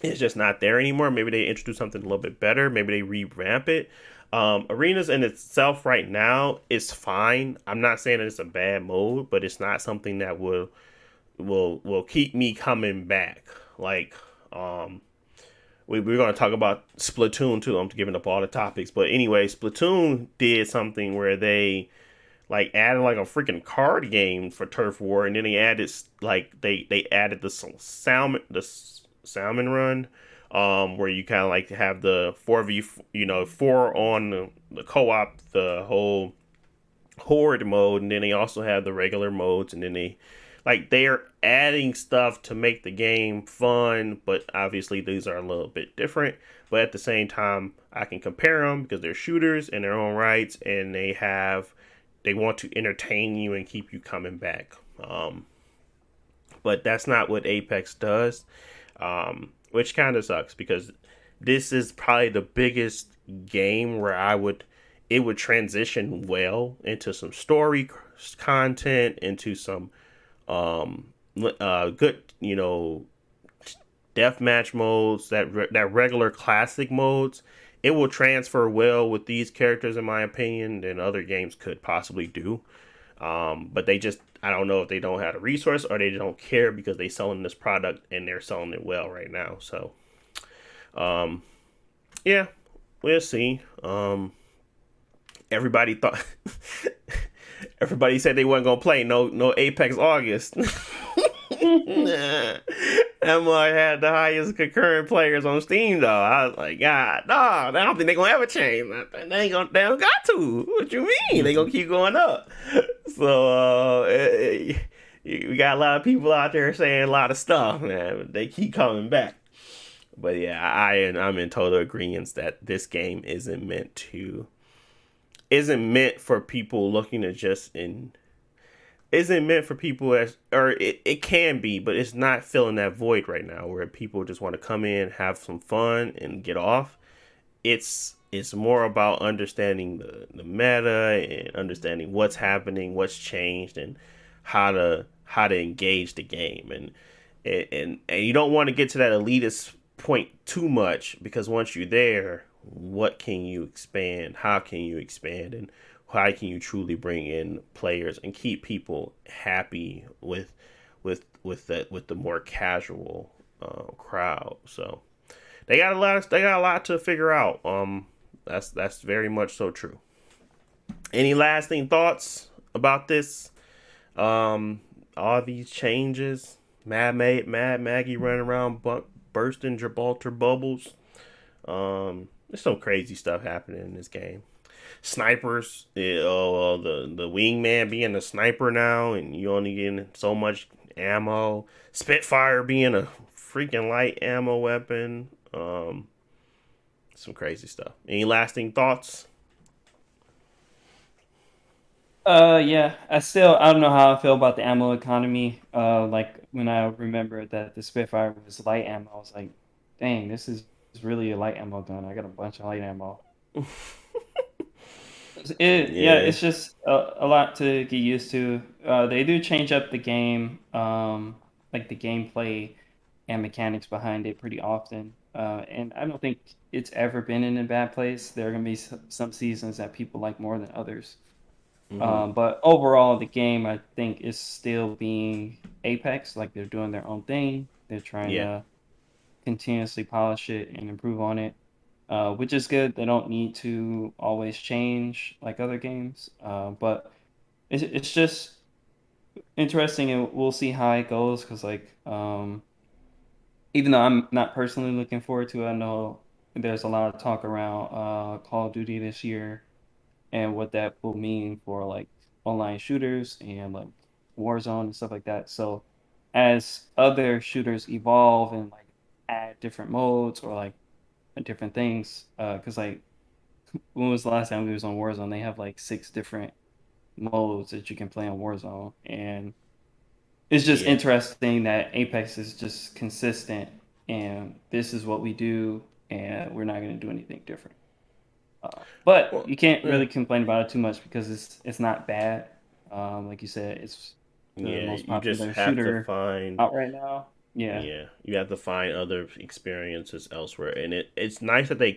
B: it's just not there anymore. Maybe they introduce something a little bit better. Maybe they revamp it. Arenas in itself right now is fine. I'm not saying that it's a bad mode, but it's not something that will keep me coming back. Like we're going to talk about Splatoon too. I'm giving up all the topics, but anyway, Splatoon did something where they like added like a freaking card game for Turf War, and then they added like they added salmon run, where you kind of like have the 4v, four on the co-op, the whole horde mode, and then they also have the regular modes, and then they're adding stuff to make the game fun, but obviously these are a little bit different. But at the same time, I can compare them because they're shooters in their own rights, and they want to entertain you and keep you coming back. But that's not what Apex does, which kind of sucks because this is probably the biggest game where it would transition well into some story content, into some good, deathmatch modes, that regular classic modes. It will transfer well with these characters, in my opinion, than other games could possibly do. But they just I don't know if they don't have the resource or they don't care because they selling this product and they're selling it well right now. So, yeah, we'll see. Everybody thought, everybody said they wasn't gonna play no Apex August. That mug had the highest concurrent players on Steam though. I was like, God, no, I don't think they're gonna ever change. They don't got to. What you mean? They gonna keep going up. So we got a lot of people out there saying a lot of stuff, man. But they keep coming back. But yeah, I'm in total agreement that this game isn't meant for people looking to just isn't meant for people it can be, but it's not filling that void right now where people just want to come in, have some fun and get off. It's more about understanding the meta and understanding what's happening, what's changed, and how to engage the game. And you don't want to get to that elitist point too much, because once you're there, what can you expand? How can you expand? And how can you truly bring in players and keep people happy with the more casual crowd? So they got a lot to figure out. That's very much so true. Any lasting thoughts about this? All these changes, Mad Maggie running around bursting Gibraltar bubbles. There's some crazy stuff happening in this game. Snipers, the wingman being a sniper now, and you only getting so much ammo. Spitfire being a freaking light ammo weapon. Some crazy stuff. Any lasting thoughts?
C: Yeah, I don't know how I feel about the ammo economy. Like when I remembered that the Spitfire was light ammo, I was like, dang, this is really a light ammo gun. I got a bunch of light ammo. Yeah, it's just a lot to get used to. They do change up the game, like the gameplay and mechanics behind it pretty often. And I don't think it's ever been in a bad place. There are going to be some seasons that people like more than others. But overall, the game, I think, is still being Apex. Like they're doing their own thing. They're trying to continuously polish it and improve on it. Which is good. They don't need to always change like other games. But it's just interesting, and we'll see how it goes. Because even though I'm not personally looking forward to it, I know there's a lot of talk around Call of Duty this year and what that will mean for like online shooters and like Warzone and stuff like that. So as other shooters evolve and like add different modes or like different things, because like when was the last time we was on Warzone? They have like 6 different modes that you can play on Warzone, and it's just interesting that Apex is just consistent, and this is what we do, and we're not going to do anything different. But you can't really complain about it too much because it's not bad. Like you said, it's the most popular shooter out right now. Yeah,
B: you have to find other experiences elsewhere, and it's nice that they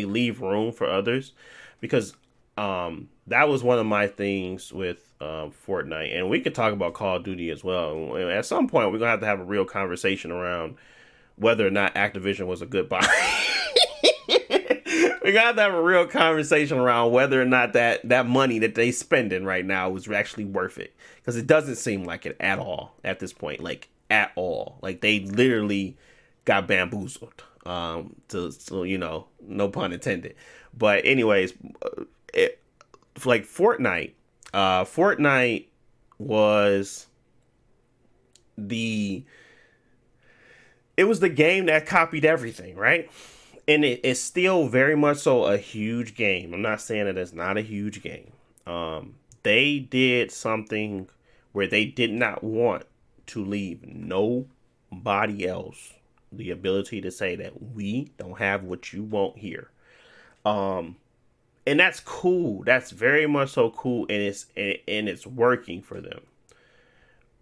B: leave room for others, because that was one of my things with Fortnite, and we could talk about Call of Duty as well. At some point, we're gonna have a real conversation around whether or not Activision was a good buy. We got to have a real conversation around whether or not that money that they spending right now was actually worth it, because it doesn't seem like it at all at this point. Like at all. Like they literally got bamboozled. So no pun intended. But anyways, like Fortnite. Fortnite was the game that copied everything, right? And it's still very much so a huge game. I'm not saying that it's not a huge game. They did something where they did not want to leave nobody else the ability to say that we don't have what you want here. And that's cool. That's very much so cool, and it's working for them.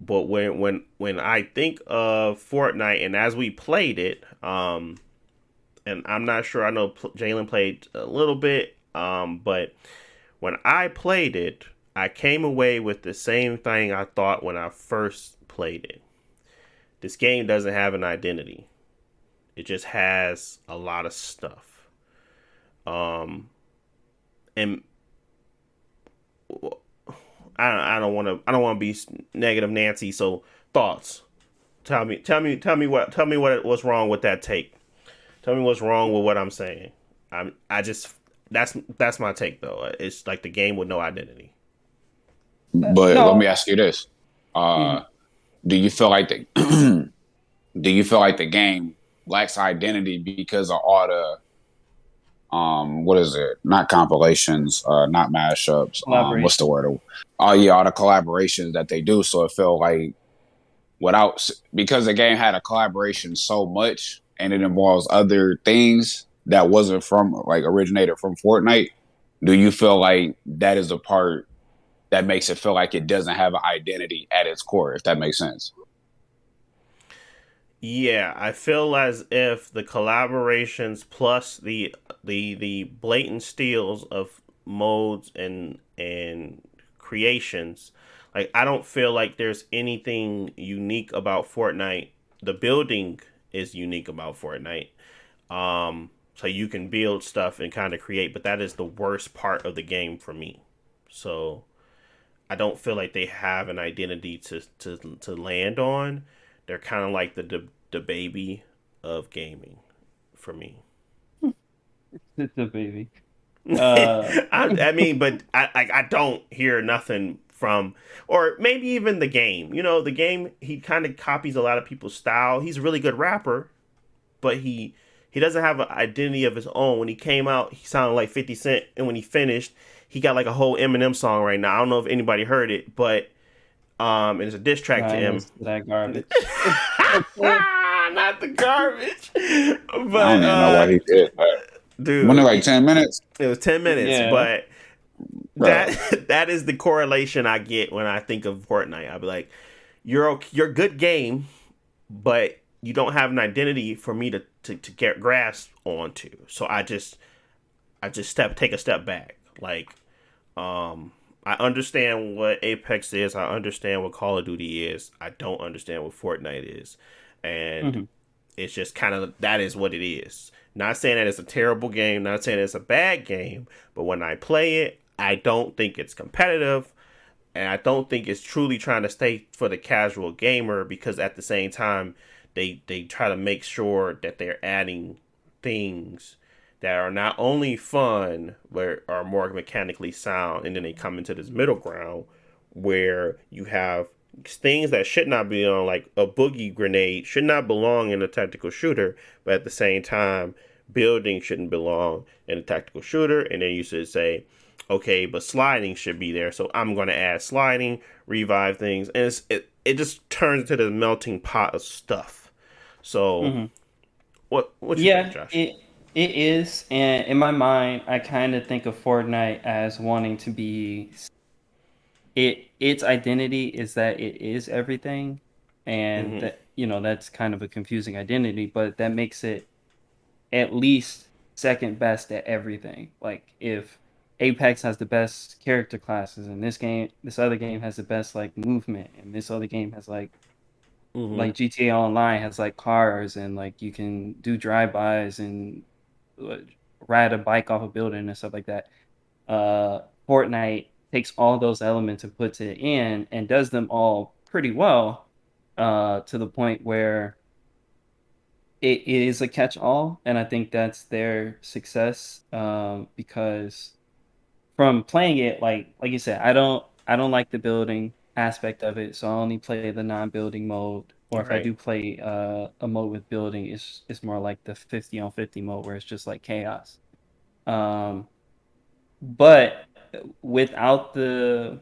B: But when I think of Fortnite, and as we played it, and I'm not sure. I know Jalen played a little bit, but when I played it, I came away with the same thing I thought when I first played it. This game doesn't have an identity. It just has a lot of stuff. And I don't want to be negative Nancy. So thoughts. Tell me what's wrong with that take. Tell me what's wrong with what I'm saying. That's my take though. It's like the game with no identity.
D: But
C: No.
D: let me ask you this: Do you feel like the game lacks identity because of all the what is it? Not compilations, not mashups. What's the word? Oh yeah, all the collaborations that they do. So it felt like because the game had a collaboration so much and it involves other things that wasn't originated from Fortnite. Do you feel like that is the part that makes it feel like it doesn't have an identity at its core, if that makes sense?
B: Yeah, I feel as if the collaborations plus the blatant steals of modes and creations, like I don't feel like there's anything unique about Fortnite. The building is unique about Fortnite. So you can build stuff and kind of create, but that is the worst part of the game for me. So I don't feel like they have an identity to land on. They're kind of like the baby of gaming for me.
C: It's a baby.
B: I mean, but I don't hear nothing from, or maybe even the game. You know, the game, he kind of copies a lot of people's style. He's a really good rapper, but he doesn't have an identity of his own. When he came out, he sounded like 50 Cent, and when he finished, he got like a whole Eminem song right now. I don't know if anybody heard it, but and it's a diss track to him.
C: That garbage.
B: Not the garbage. But
D: I don't even know why he did that.
B: Dude,
D: wasn't it like 10 minutes?
B: It was 10 minutes,
C: Yeah.
B: but that is the correlation I get when I think of Fortnite. I'll be like, you're a good game, but you don't have an identity for me to get grasp onto. So I just take a step back. Like, I understand what Apex is. I understand what Call of Duty is. I don't understand what Fortnite is. And it's just kind of, that is what it is. Not saying that it's a terrible game, not saying it's a bad game, but when I play it, I don't think it's competitive, and I don't think it's truly trying to stay for the casual gamer, because at the same time, they try to make sure that they're adding things that are not only fun, but are more mechanically sound, and then they come into this middle ground where you have things that should not be on, like a boogie grenade should not belong in a tactical shooter, but at the same time, building shouldn't belong in a tactical shooter. And then you should say, okay, but sliding should be there, so I'm going to add sliding, revive things, and it just turns into the melting pot of stuff. So, what you think, Josh?
C: It is, and in my mind, I kind of think of Fortnite as wanting to be its identity is that it is everything, and that that's kind of a confusing identity, but that makes it at least second best at everything. Like if Apex has the best character classes, and this other game has the best like movement, and this other game has like GTA Online has like cars, and like you can do drive-bys and ride a bike off a building and stuff like that. Fortnite takes all those elements and puts it in and does them all pretty well, to the point where it is a catch-all, and I think that's their success, because from playing it, like you said, I don't like the building aspect of it, so I only play the non-building mode. Or if I do play a mode with building, it's more like the 50 on 50 mode where it's just like chaos. Um, but without the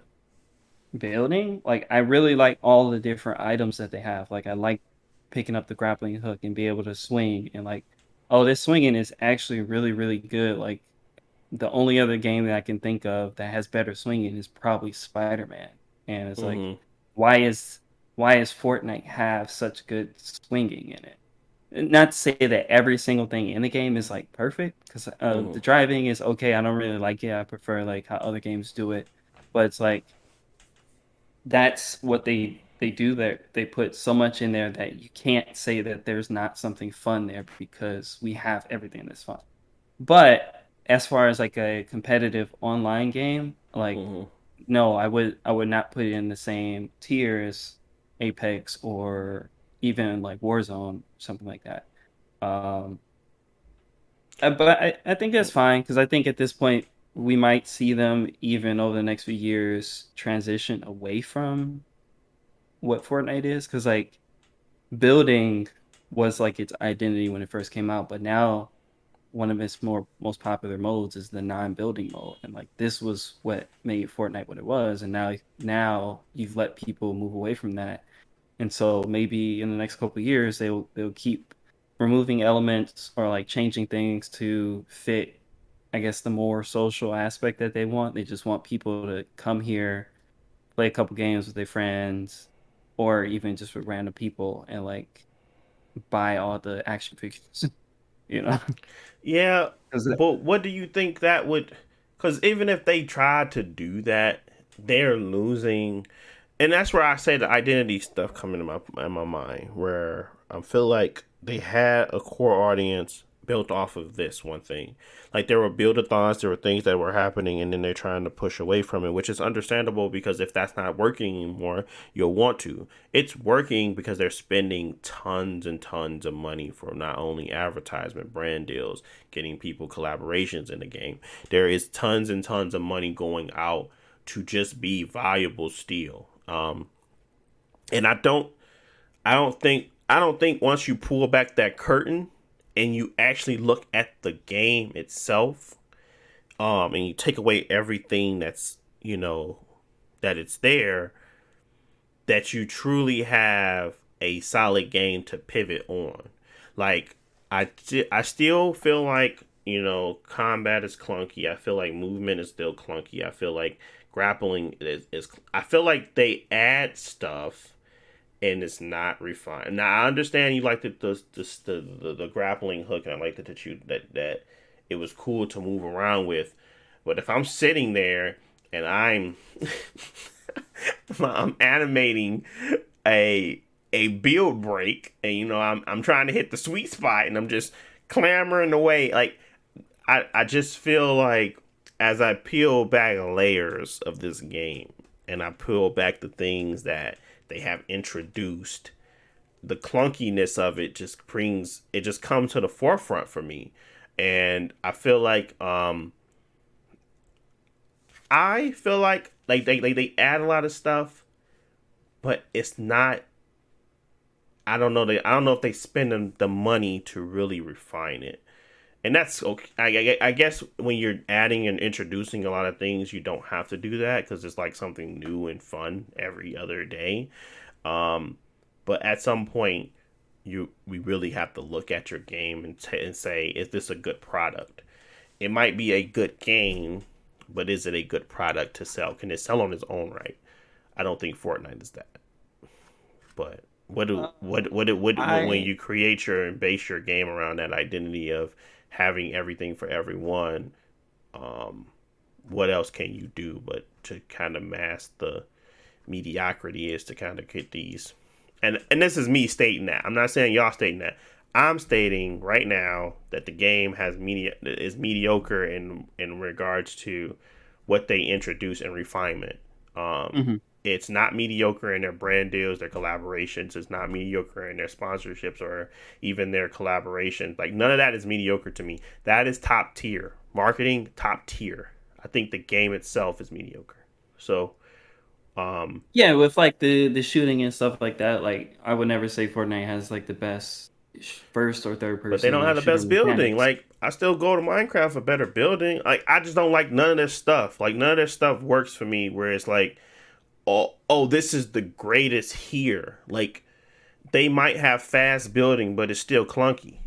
C: building, like I really like all the different items that they have. Like I like picking up the grappling hook and be able to swing, and like, oh, this swinging is actually really, really good. Like the only other game that I can think of that has better swinging is probably Spider-Man. And it's like, why is Fortnite have such good swinging in it? Not to say that every single thing in the game is like perfect, because the driving is okay. I don't really like it. I prefer like how other games do it. but it's like that's what they do there. They put so much in there that you can't say that there's not something fun there because we have everything that's fun. But as far as like a competitive online game, like no, I would not put it in the same tier as Apex or even like Warzone, something like that. Um, but I think that's fine because I think at this point we might see them even over the next few years transition away from what Fortnite is because like building was like its identity when it first came out, but now one of its most popular modes is the non-building mode, and like this was what made Fortnite what it was, and now you've let people move away from that, and so maybe in the next couple of years they'll keep removing elements or like changing things to fit, I guess, the more social aspect that they want. They just want people to come here, play a couple games with their friends, or even just with random people, and like buy all the action figures, you know?
B: Yeah,
C: 'Cause
B: but what do you think that would? Because even if they tried to do that, they're losing, and that's where I say the identity stuff come into my mind, where I feel like they had a core audience built off of this one thing. Like there were build-a-thons, there were things that were happening, and then they're trying to push away from it, which is understandable because if that's not working anymore, you'll want to. It's working because they're spending tons and tons of money for not only advertisement, brand deals, getting people collaborations in the game. There is tons and tons of money going out to just be viable still. And I don't think once you pull back that curtain and you actually look at the game itself, and you take away everything that's, that it's there, that you truly have a solid game to pivot on. Like I still feel like, combat is clunky. I feel like movement is still clunky. I feel like grappling is I feel like they add stuff and it's not refined. Now I understand you like the grappling hook, and I like that it was cool to move around with. But if I'm sitting there and I'm animating a build break, and I'm trying to hit the sweet spot, and I'm just clamoring away, like I just feel like as I peel back layers of this game and I peel back the things that they have introduced, the clunkiness of it just comes to the forefront for me. And I feel like they add a lot of stuff, but it's not. I don't know. I don't know if they spend the money to really refine it, and that's okay. I guess when you're adding and introducing a lot of things, you don't have to do that because it's like something new and fun every other day. But at some point, we really have to look at your game and say, is this a good product? It might be a good game, but is it a good product to sell? Can it sell on its own right? I don't think Fortnite is that. But when
C: I
B: you create your and base your game around that identity of having everything for everyone, um, what else can you do but to kind of mask the mediocrity is to kind of get these, and this is me stating that. I'm not saying y'all stating that. I'm stating right now that the game is mediocre in regards to what they introduce and refinement. Um,
C: mhm.
B: it's not mediocre in their brand deals, their collaborations. It's not mediocre in their sponsorships or even their collaborations. Like none of that is mediocre to me. That is top tier marketing, top tier. I think the game itself is mediocre. So,
C: Yeah, with like the shooting and stuff like that, like I would never say Fortnite has like the best first or third
B: but they don't
C: person
B: have the
C: shooter
B: best building.
C: mechanics.
B: Like I still go to Minecraft for better building. Like I just don't like none of their stuff. Like none of their stuff works for me. Where it's like, oh, this is the greatest here. Like they might have fast building, but it's still clunky.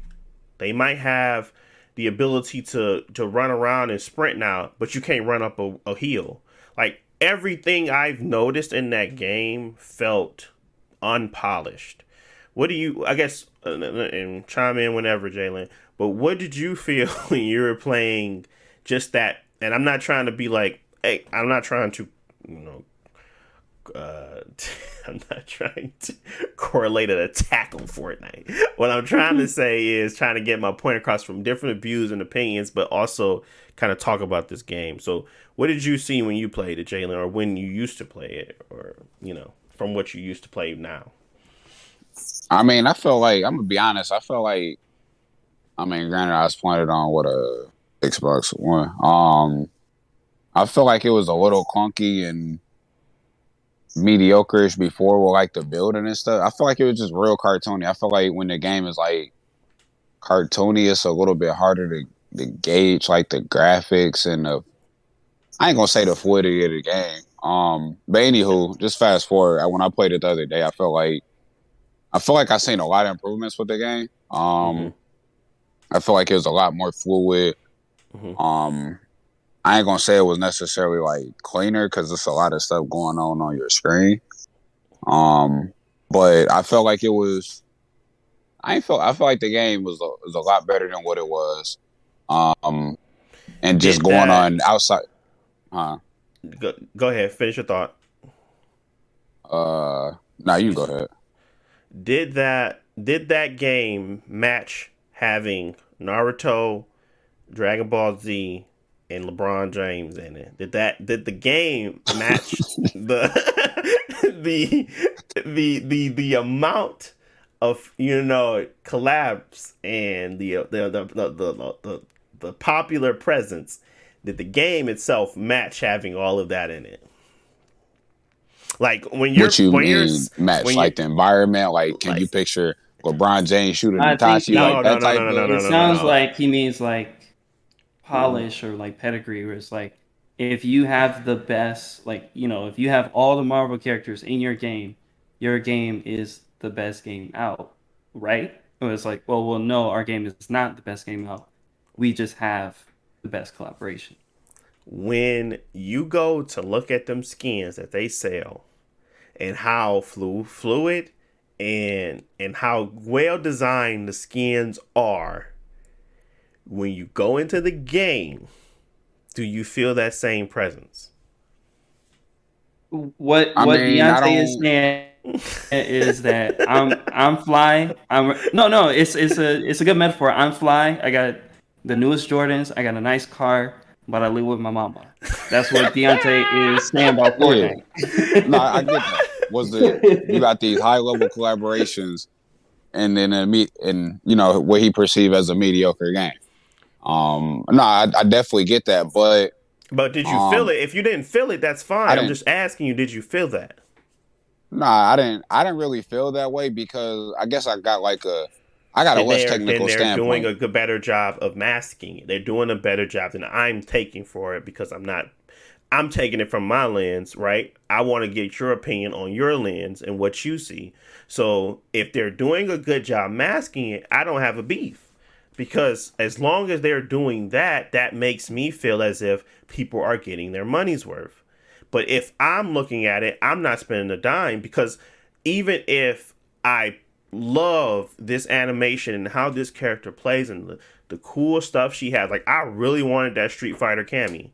B: They might have the ability to run around and sprint now, but you can't run up a hill. Like everything I've noticed in that game felt unpolished. What do you? I guess and chime in whenever, Jalen. But what did you feel when you were playing just that? And I'm not trying to be like, hey, I'm not trying to you know, I'm not trying to correlate an attack on Fortnite. What I'm trying to say is trying to get my point across from different views and opinions, but also kind of talk about this game. So, what did you see when you played it, Jalen, or when you used to play it, or from what you used to play now?
D: I mean, I feel like I'm gonna be honest. I feel like, I mean, granted, I was playing it on a Xbox One. I feel like it was a little clunky and mediocre-ish before with like the building and stuff. I feel like it was just real cartoony. I feel like when the game is like cartoony, it's a little bit harder to gauge like the graphics and I ain't gonna say the fluidity of the game. But anywho, just fast forward. When I played it the other day, I feel like I seen a lot of improvements with the game. I feel like it was a lot more fluid. I ain't gonna say it was necessarily like cleaner because there's a lot of stuff going on your screen. But I felt like it was. I feel like the game was a lot better than what it was. And just going on outside.
B: Go ahead. Finish your thought.
D: No, you go ahead.
B: Did that game match having Naruto, Dragon Ball Z, and LeBron James in it? Did the game match the amount of collabs and the popular presence? Did the game itself match having all of that in it? Like when you're
D: the environment, like can you picture LeBron James shooting Itachi
C: It sounds like he means like polish or like pedigree, where it's like if you have the best, like if you have all the Marvel characters in your game is the best game out, right? Or it's like, well, no, our game is not the best game out. We just have the best collaboration.
B: When you go to look at them skins that they sell and how fluid and how well designed the skins are, when you go into the game, do you feel that same presence?
C: What Deontay is saying is that I'm fly. It's a good metaphor. I'm fly. I got the newest Jordans. I got a nice car, but I live with my mama. That's what Deontay is saying about Fortnite.
D: Yeah. No, I get that. You got these high level collaborations, and then what he perceived as a mediocre game. I definitely get that, but
B: did you feel it? If you didn't feel it, that's fine. I'm just asking you, did you feel that?
D: Nah, I didn't really feel that way because I guess I got a less technical standpoint.
B: They're doing a better job of masking it. They're doing a better job than I'm taking for it because I'm taking it from my lens, right? I want to get your opinion on your lens and what you see. So if they're doing a good job masking it, I don't have a beef. Because as long as they're doing that, that makes me feel as if people are getting their money's worth. But if I'm looking at it, I'm not spending a dime, because even if I love this animation and how this character plays and the cool stuff she has, like I really wanted that Street Fighter Cammy.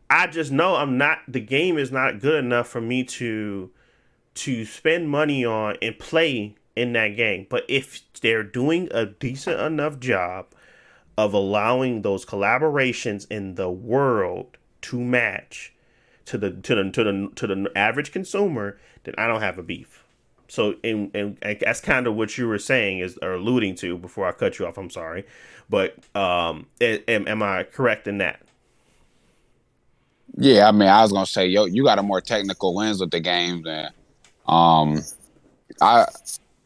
B: I just know the game is not good enough for me to spend money on and play in that game. But if they're doing a decent enough job of allowing those collaborations in the world to match to the average consumer, then I don't have a beef. So and that's kind of what you were saying or alluding to before I cut you off. I'm sorry, but am I correct in that?
D: Yeah, I mean, I was gonna say, you got a more technical lens with the game than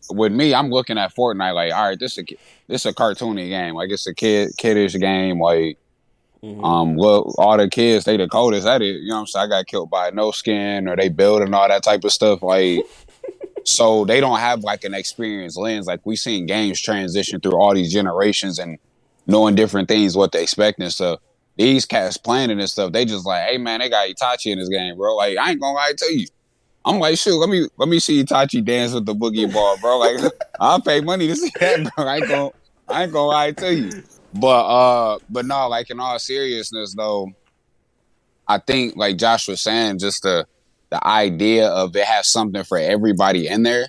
D: with me, I'm looking at Fortnite like, all right, this is a cartoony game. Like it's a kiddish game. Like, well, all the kids, they the coldest at it. You know what I'm saying? I got killed by no skin, or they building all that type of stuff. Like, so they don't have like an experienced lens. Like we seen games transition through all these generations and knowing different things, what they expect and stuff. These cats planning and stuff, they just like, hey man, they got Itachi in this game, bro. Like, I ain't gonna lie to you. I'm like, shoot, let me see Itachi dance with the boogie ball, bro. Like, I'll pay money to see that, bro. I ain't gonna lie to you. But no, like in all seriousness though, I think like Josh was saying, just the idea of it has something for everybody in there,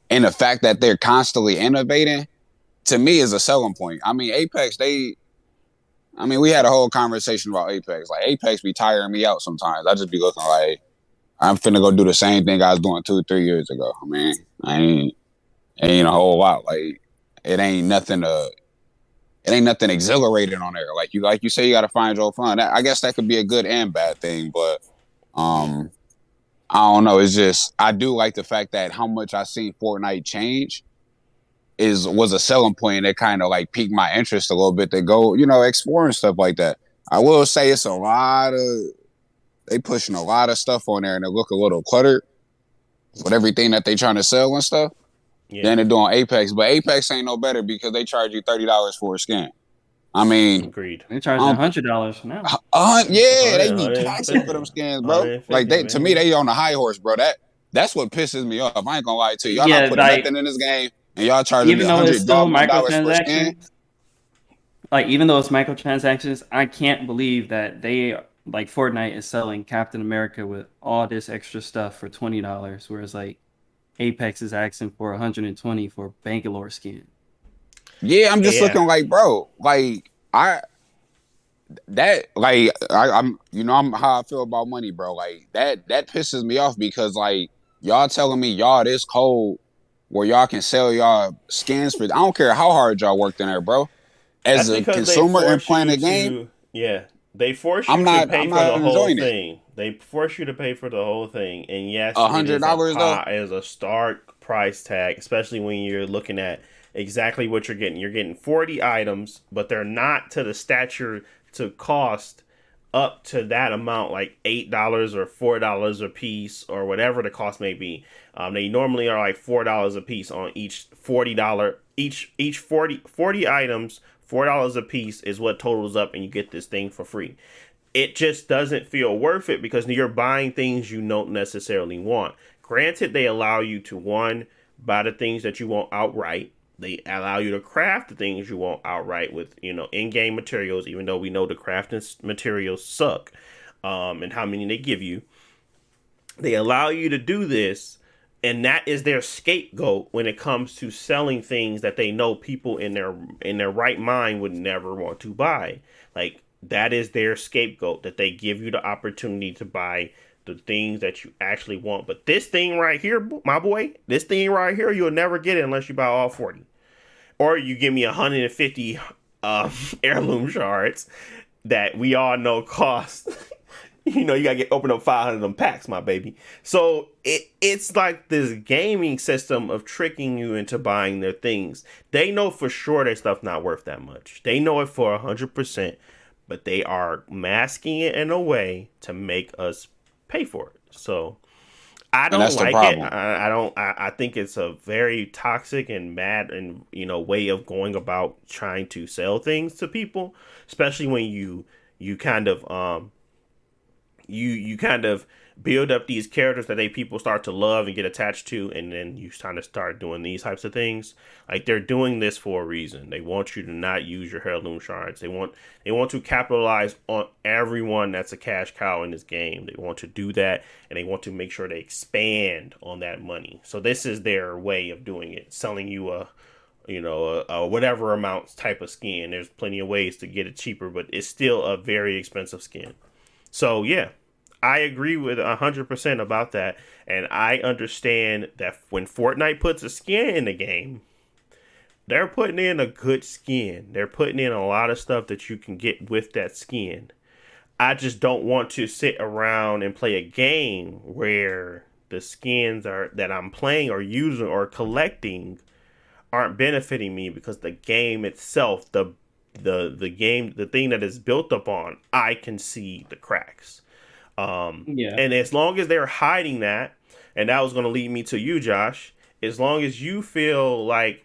D: and the fact that they're constantly innovating, to me is a selling point. I mean, Apex, we had a whole conversation about Apex. Like Apex be tiring me out sometimes. I just be looking like I'm finna go do the same thing I was doing 2 3 years ago. I mean, ain't a whole lot. Like it ain't nothing exhilarating on there. Like you say, you got to find your fun. I guess that could be a good and bad thing, but I don't know. It's just I do like the fact that how much I seen Fortnite change was a selling point that kind of like piqued my interest a little bit to go, explore and stuff like that. I will say it's a lot of they pushing a lot of stuff on there and it look a little cluttered with everything that they trying to sell and stuff.
B: Yeah.
D: Then they're doing Apex, but Apex ain't no better because they charge you $30 for a skin. I mean,
B: Agreed.
C: They're charging $100 now.
D: yeah, they be
B: 100,
D: taxing for them skins, bro.
B: 150,
D: Like to me,
B: man.
D: they on the high horse, bro. That's what pisses me off. I ain't gonna lie to you. Y'all not
C: Yeah,
D: putting
C: like
D: nothing in this game, and y'all charging me
C: even though it's still
D: $100 for a skin.
C: microtransactions, like even though it's microtransactions, I can't believe that they like Fortnite is selling Captain America with all this extra stuff for $20, whereas like Apex is asking for 120 for Bangalore skin.
D: Yeah, I'm just
B: Yeah.
D: looking like, bro, like I'm I'm how I feel about money, bro. Like that pisses me off because like y'all telling me y'all this cold where y'all can sell y'all skins for I don't care how hard y'all worked in there, bro. As
B: That's
D: a
B: because they
D: consumer and
B: force
D: playing
B: you
D: the game,
B: to, yeah, they force you
D: I'm
B: to
D: not
B: pay
D: I'm
B: for
D: not
B: the whole
D: enjoying it.
B: thing. They force you to pay for the whole thing. And yes,
D: a
B: it
D: hundred
B: is a
D: dollars though.
B: is a stark price tag, especially when you're looking at exactly what you're getting. You're getting 40 items, but they're not to the stature to cost up to that amount, like $8 or $4 a piece, or whatever the cost may be. They normally are like $4 a piece on each $40 each 40 items. $4 a piece is what totals up, and you get this thing for free. It just doesn't feel worth it because you're buying things you don't necessarily want. Granted, they allow you to one buy the things that you want outright. They allow you to craft the things you want outright with in-game materials, even though we know the crafting materials suck, and how many they give you. They allow you to do this, and that is their scapegoat when it comes to selling things that they know people in their right mind would never want to buy. Like that is their scapegoat, that they give you the opportunity to buy the things that you actually want. But this thing right here, my boy, this thing right here, you'll never get it unless you buy all 40. Or you give me 150 heirloom shards that we all know cost. You gotta open up 500 of them packs, my baby. So it's like this gaming system of tricking you into buying their things. They know for sure their stuff not worth that much. They know it for 100%, but they are masking it in a way to make us pay for it. So I
D: And
B: don't
D: that's the
B: like it.
D: problem.
B: I don't. I think it's a very toxic and mad and way of going about trying to sell things to people, especially when you kind of you kind of build up these characters that people start to love and get attached to, and then you kind of start doing these types of things. Like they're doing this for a reason. They want you to not use your heirloom shards. They want to capitalize on everyone that's a cash cow in this game. They want to do that, and they want to make sure they expand on that money. So this is their way of doing it, selling you a whatever amount type of skin. There's plenty of ways to get it cheaper, but it's still a very expensive skin. So yeah, I agree with 100% about that, and I understand that when Fortnite puts a skin in the game, they're putting in a good skin. They're putting in a lot of stuff that you can get with that skin. I just don't want to sit around and play a game where the skins that I'm playing or using or collecting aren't benefiting me because the game itself, the game, the thing that is built upon, I can see the cracks.
C: Yeah.
B: And as long as they're hiding that, and that was going to lead me to you, Josh, as long as you feel like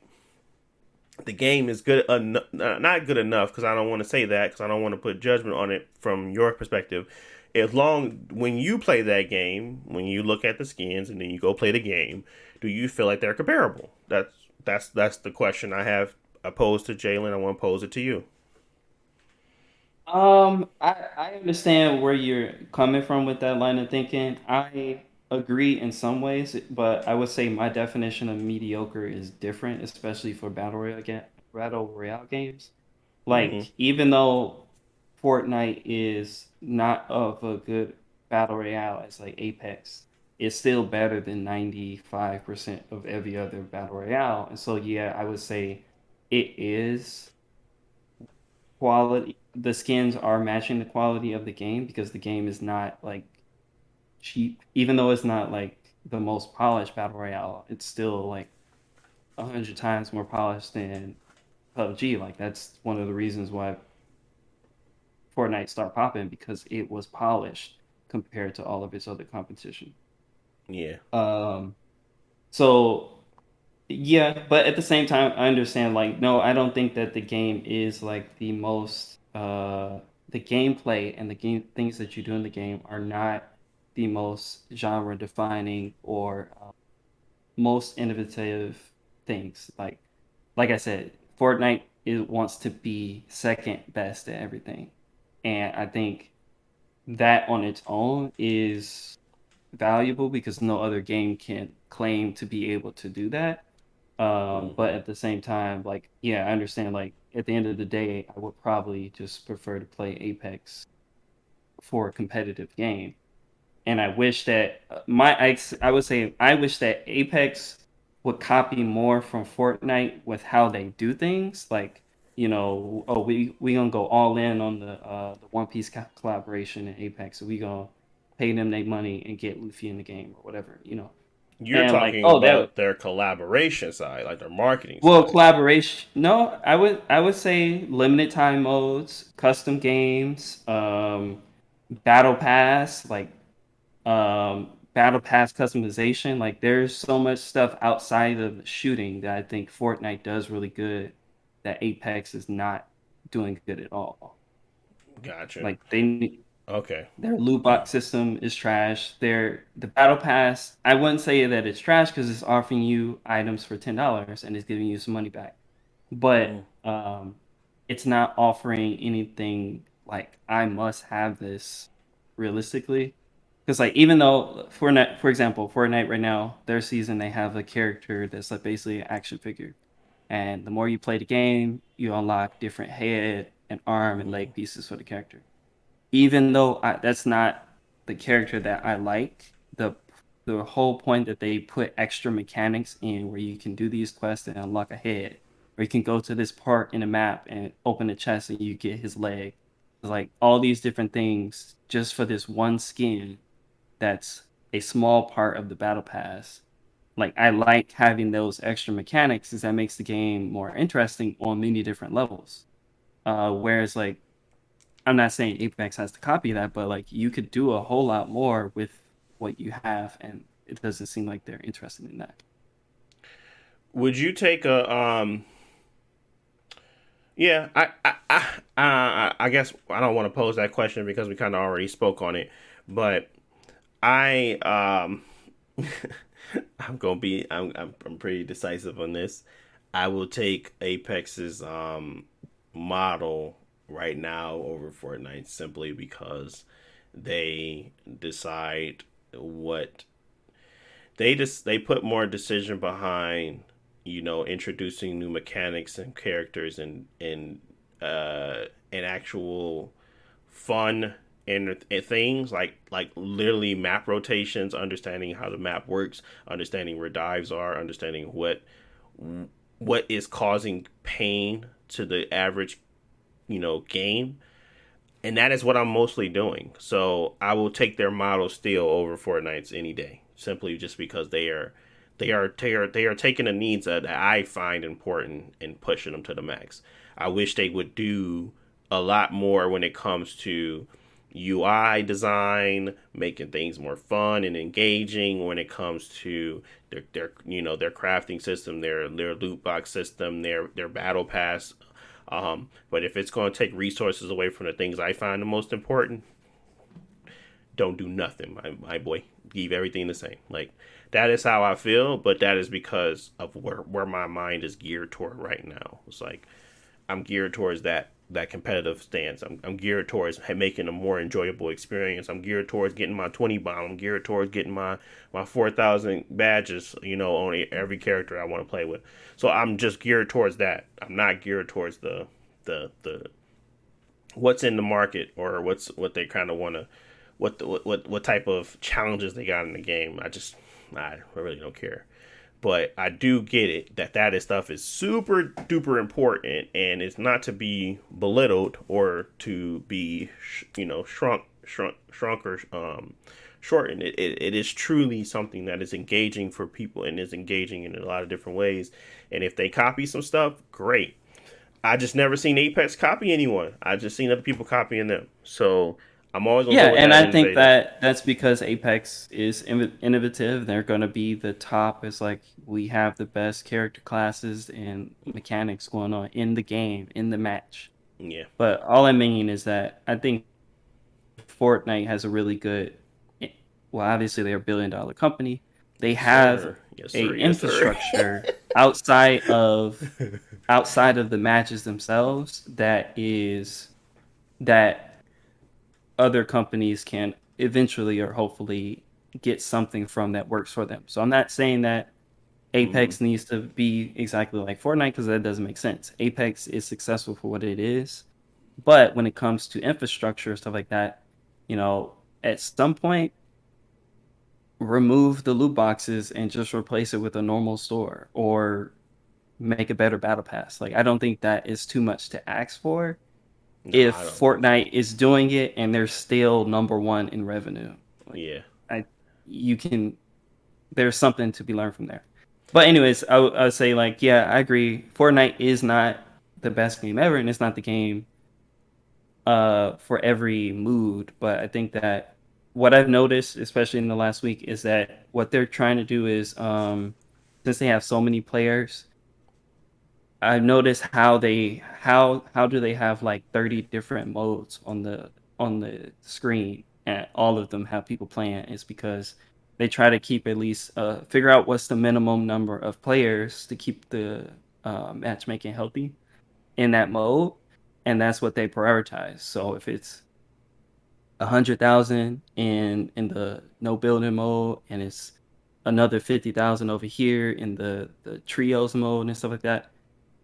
B: the game is good, not good enough, because I don't want to say that, because I don't want to put judgment on it from your perspective. When you play that game, when you look at the skins and then you go play the game, do you feel like they're comparable? That's the question I have posed to Jalen. I want to pose it to you.
C: I understand where you're coming from with that line of thinking. agree in some ways, but I would say my definition of mediocre is different, especially for battle royale games.
B: Mm-hmm.
C: Like even though Fortnite is not of a good battle royale as like Apex, it's still better than 95% of every other battle royale. And so yeah, I would say it is quality. The skins are matching the quality of the game because the game is not like cheap, even though it's not like the most polished battle royale. It's still like 100 times more polished than PUBG. Like that's one of the reasons why Fortnite started popping because it was polished compared to all of its other competition.
B: Yeah.
C: Um, so yeah, but at the same time, I understand. Like, no, I don't think that the game is like the most. The gameplay and the game things that you do in the game are not the most genre defining or most innovative things. Like I said, Fortnite wants to be second best at everything, and I think that on its own is valuable because no other game can claim to be able to do that. But
B: Mm-hmm.
C: at the same time, like, yeah, I understand. Like, at the end of the day, I would probably just prefer to play Apex for a competitive game. And I wish that I would say I wish that Apex would copy more from Fortnite with how they do things. Like, oh, we gonna go all in on the One Piece collaboration in Apex. So we gonna pay them their money and get Luffy in the game or whatever.
B: You're
C: And like,
B: talking
C: oh, that
B: about their collaboration side, like their marketing
C: well,
B: side.
C: collaboration. No, I would say limited time modes, custom games, battle pass, like battle pass customization. Like there's so much stuff outside of the shooting that I think Fortnite does really good that Apex is not doing good at all.
B: Gotcha.
C: Like
B: Okay.
C: their loot box system is trash. The battle pass, I wouldn't say that it's trash because it's offering you items for $10 and it's giving you some money back. But
B: Mm.
C: it's not offering anything like I must have this realistically. Because like even though Fortnite, for example, Fortnite right now, their season they have a character that's like basically an action figure. And the more you play the game, you unlock different head and arm and leg pieces for the character. Even though that's not the character that I like, the whole point that they put extra mechanics in where you can do these quests and unlock a head, or you can go to this part in the map and open a chest and you get his leg. It's like all these different things just for this one skin that's a small part of the battle pass. Like I like having those extra mechanics because that makes the game more interesting on many different levels. Whereas like I'm not saying Apex has to copy that, but like you could do a whole lot more with what you have, and it doesn't seem like they're interested in that.
B: Would you take a Yeah, I guess I don't want to pose that question because we kind of already spoke on it, but I I'm pretty decisive on this. I will take Apex's model right now over Fortnite simply because they decide what they put more decision behind, introducing new mechanics and characters and actual fun and things like literally map rotations, understanding how the map works, understanding where dives are, understanding what is causing pain to the average game, and that is what I'm mostly doing. So I will take their model still over Fortnite's any day, simply just because they are taking the needs that I find important and pushing them to the max. I wish they would do a lot more when it comes to UI design, making things more fun and engaging. When it comes to their crafting system, their loot box system, their battle pass. But if it's going to take resources away from the things I find the most important, don't do nothing, my boy. Leave everything the same. Like that is how I feel, but that is because of where my mind is geared toward right now. It's like I'm geared towards that that competitive stance. I'm geared towards making a more enjoyable experience. I'm geared towards getting my 20 bomb. I'm geared towards getting my 4,000 badges, on every character I want to play with. So I'm just geared towards that. I'm not geared towards the what's in the market or what they kind of want to what type of challenges they got in the game. I really don't care. But I do get it that stuff is super duper important, and it's not to be belittled or to be shrunk or shortened. It is truly something that is engaging for people and is engaging in a lot of different ways. And if they copy some stuff, great. I just never seen Apex copy anyone. I just seen other people copying them. So I'm always gonna go with
C: and
B: that
C: I think
B: innovative.
C: that's because Apex is innovative. They're going to be the top. It's like we have the best character classes and mechanics going on in the game, in the match.
B: Yeah.
C: But all I mean is that I think Fortnite has a really good. Well, obviously they're $1 billion company. They
B: Yes,
C: have
B: sir. Yes,
C: a
B: sir. Yes, sir.
C: infrastructure outside of the matches themselves that other companies can eventually or hopefully get something from that works for them. So I'm not saying that
B: hmm
C: Apex needs to be exactly like Fortnite because that doesn't make sense. Apex is successful for what it is, but when it comes to infrastructure stuff like that, at some point remove the loot boxes and just replace it with a normal store or make a better battle pass. Like I don't think that is too much to ask for
B: No,
C: if
B: I don't think so.
C: Fortnite is doing it and they're still number one in revenue. Like
B: Yeah.
C: I you can there's something to be learned from there. But anyways, I would say like yeah, I agree. Fortnite is not the best game ever and it's not the game for every mood, but I think that what I've noticed, especially in the last week, is that what they're trying to do is since they have so many players, I've noticed how do they have like 30 different modes on the screen and all of them have people playing is because they try to keep at least figure out what's the minimum number of players to keep the matchmaking healthy in that mode, and that's what they prioritize. So if it's 100,000 in the no building mode, and it's another 50,000 over here in the trios mode and stuff like that.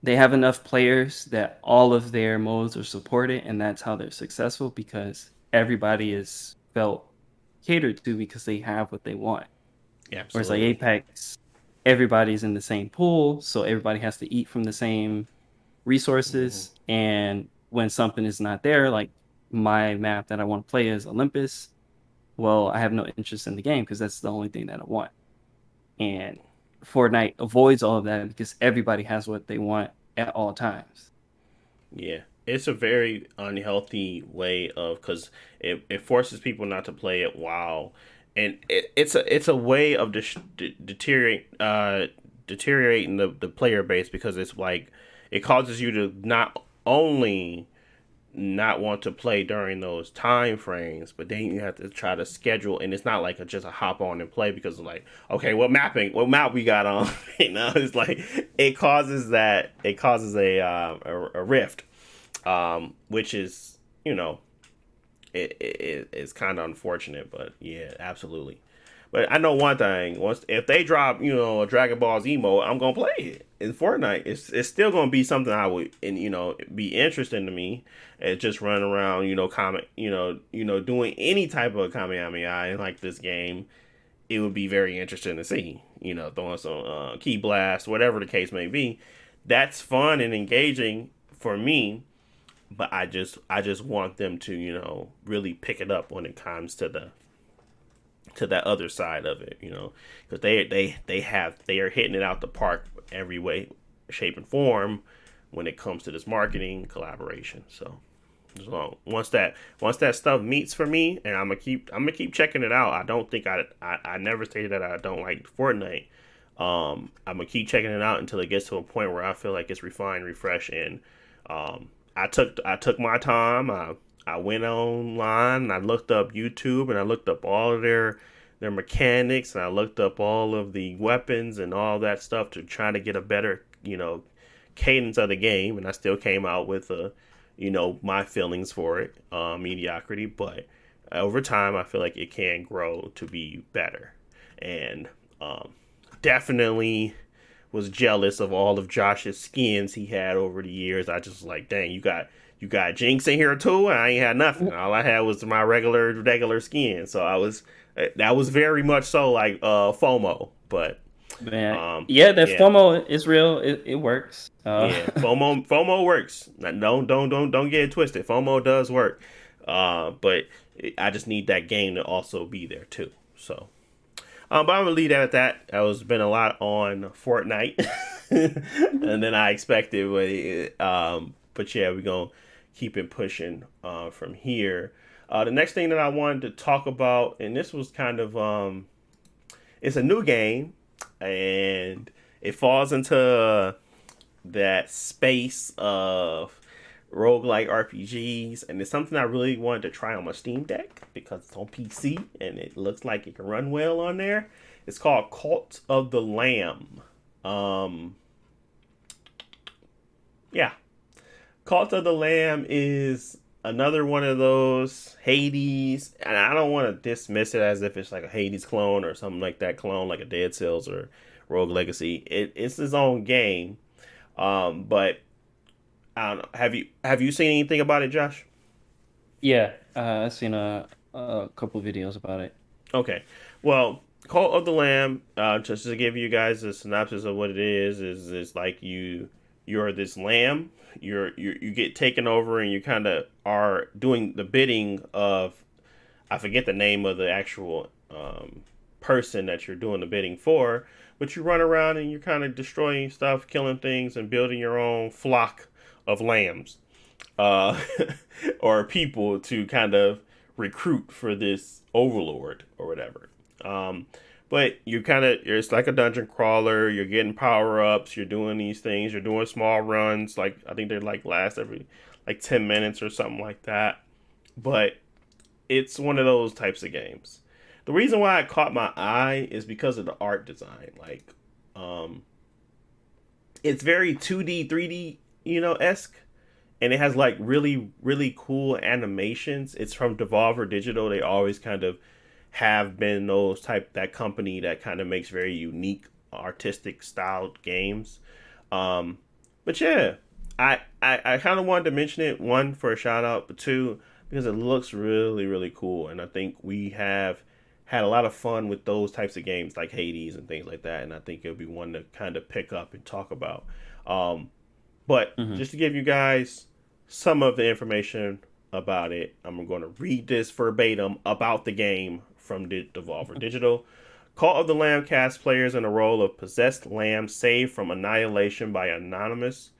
C: They have enough players that all of their modes are supported, and that's how they're successful because everybody is felt catered to because they have what they want. Whereas like
B: Absolutely.
C: Apex, everybody's in the same pool, so everybody has to eat from the same
B: hmm
C: resources. And when something is not there, like my map that I want to play is Olympus, well, I have no interest in the game because that's the only thing that I want. And Fortnite avoids all of that because everybody has what they want at all times.
B: Yeah. It's a very unhealthy way of because it forces people not to play it while, and it's a way of deteriorating the player base because it's like it causes you to not only not want to play during those time frames, but then you have to try to schedule, and it's not like just a hop on and play because of like, okay, what map we got on, it's like it causes a rift, which is it's kind of unfortunate, but yeah, absolutely. But I know one thing: once if they drop, a Dragon Ball Z mode, I'm gonna play it in Fortnite. It's still gonna be something I would, and be interesting to me. And just running around, comment, doing any type of Kamehameha in like this game, it would be very interesting to see. Throwing some key blast, whatever the case may be. That's fun and engaging for me, but I just want them to really pick it up when it comes to that other side of it, because they are hitting it out the park every way, shape, and form when it comes to this marketing collaboration. So, once that stuff meets for me, and I'm gonna keep checking it out. I don't think I never stated that I don't like Fortnite. I'm gonna keep checking it out until it gets to a point where I feel like it's refined, refreshed, and I took my time. I went online and I looked up YouTube and I looked up all of their mechanics and I looked up all of the weapons and all that stuff to try to get a better cadence of the game, and I still came out with my feelings for it, mediocrity. But over time, I feel like it can grow to be better, and um, definitely was jealous of all of Josh's skins he had over the years. I just was like, dang, you got Jinx in here too, and I ain't had nothing. All I had was my regular skin. So that was very much so like FOMO, but
C: Man, yeah, that
B: yeah.
C: FOMO is real. It works.
B: Yeah, FOMO works. Don't get it twisted. FOMO does work, but I just need that game to also be there too. So, but I'm gonna leave that at that. That was been a lot on Fortnite, and then I expected. But yeah, we're gonna keep it pushing from here. The next thing that I wanted to talk about, and this was kind of it's a new game, and it falls into that space of roguelike RPGs, and it's something I really wanted to try on my Steam Deck because it's on PC and it looks like it can run well on there. It's called Cult of the Lamb. Yeah, Cult of the Lamb is another one of those Hades, and I don't want to dismiss it as if it's like a Hades clone or something like that clone, like a Dead Cells or Rogue Legacy. It's its own game, but I don't know. Have you seen anything about it, Josh?
C: Yeah, I've seen a couple videos about it.
B: Okay. Well, Cult of the Lamb, just to give you guys a synopsis of what it is it's like you're this lamb. You get taken over and you kind of are doing the bidding of, I forget the name of the actual person that you're doing the bidding for, but you run around and you're kind of destroying stuff, killing things, and building your own flock of lambs, uh, or people to kind of recruit for this overlord or whatever. But it's like a dungeon crawler. You're getting power ups. You're doing these things. You're doing small runs. Like I think they like last every like 10 minutes or something like that. But it's one of those types of games. The reason why it caught my eye is because of the art design. Like, it's very 2D, 3D, esque, and it has like really, really cool animations. It's from Devolver Digital. They always kind of have been that company that kind of makes very unique artistic styled games. But yeah, I kind of wanted to mention it, one, for a shout out, but two, because it looks really, really cool, and I think we have had a lot of fun with those types of games like Hades and things like that, and I think it'll be one to kind of pick up and talk about. But
C: Hmm.
B: just to give you guys some of the information about it, I'm going to read this verbatim about the game from Devolver Digital. Call of the Lamb casts players in the role of possessed lambs saved from annihilation by anonymous,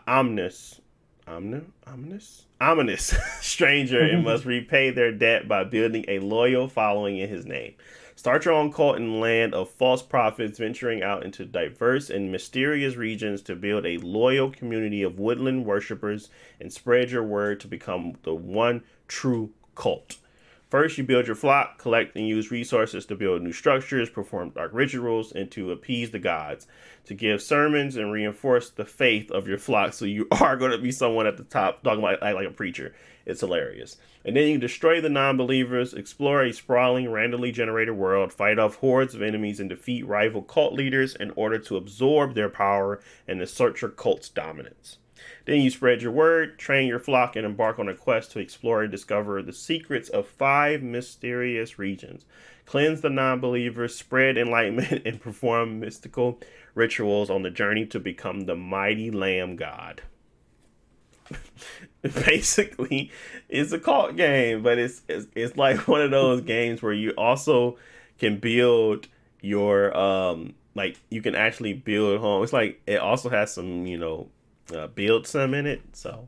B: ominous, ominous stranger and must repay their debt by building a loyal following in his name. Start your own cult in the land of false prophets, venturing out into diverse and mysterious regions to build a loyal community of woodland worshippers and spread your word to become the one true cult. First, you build your flock, collect and use resources to build new structures, perform dark rituals, and to appease the gods, to give sermons and reinforce the faith of your flock. So you are going to be someone at the top talking like a preacher. It's hilarious. And then you destroy the non-believers, explore a sprawling, randomly generated world, fight off hordes of enemies, and defeat rival cult leaders in order to absorb their power and assert your cult's dominance. Then you spread your word, train your flock, and embark on a quest to explore and discover the secrets of 5 mysterious regions. Cleanse the non-believers, spread enlightenment, and perform mystical rituals on the journey to become the mighty Lamb God. Basically, it's a cult game, but it's like one of those games where you also can build your like you can actually build home. It's like it also has some build sim in it. So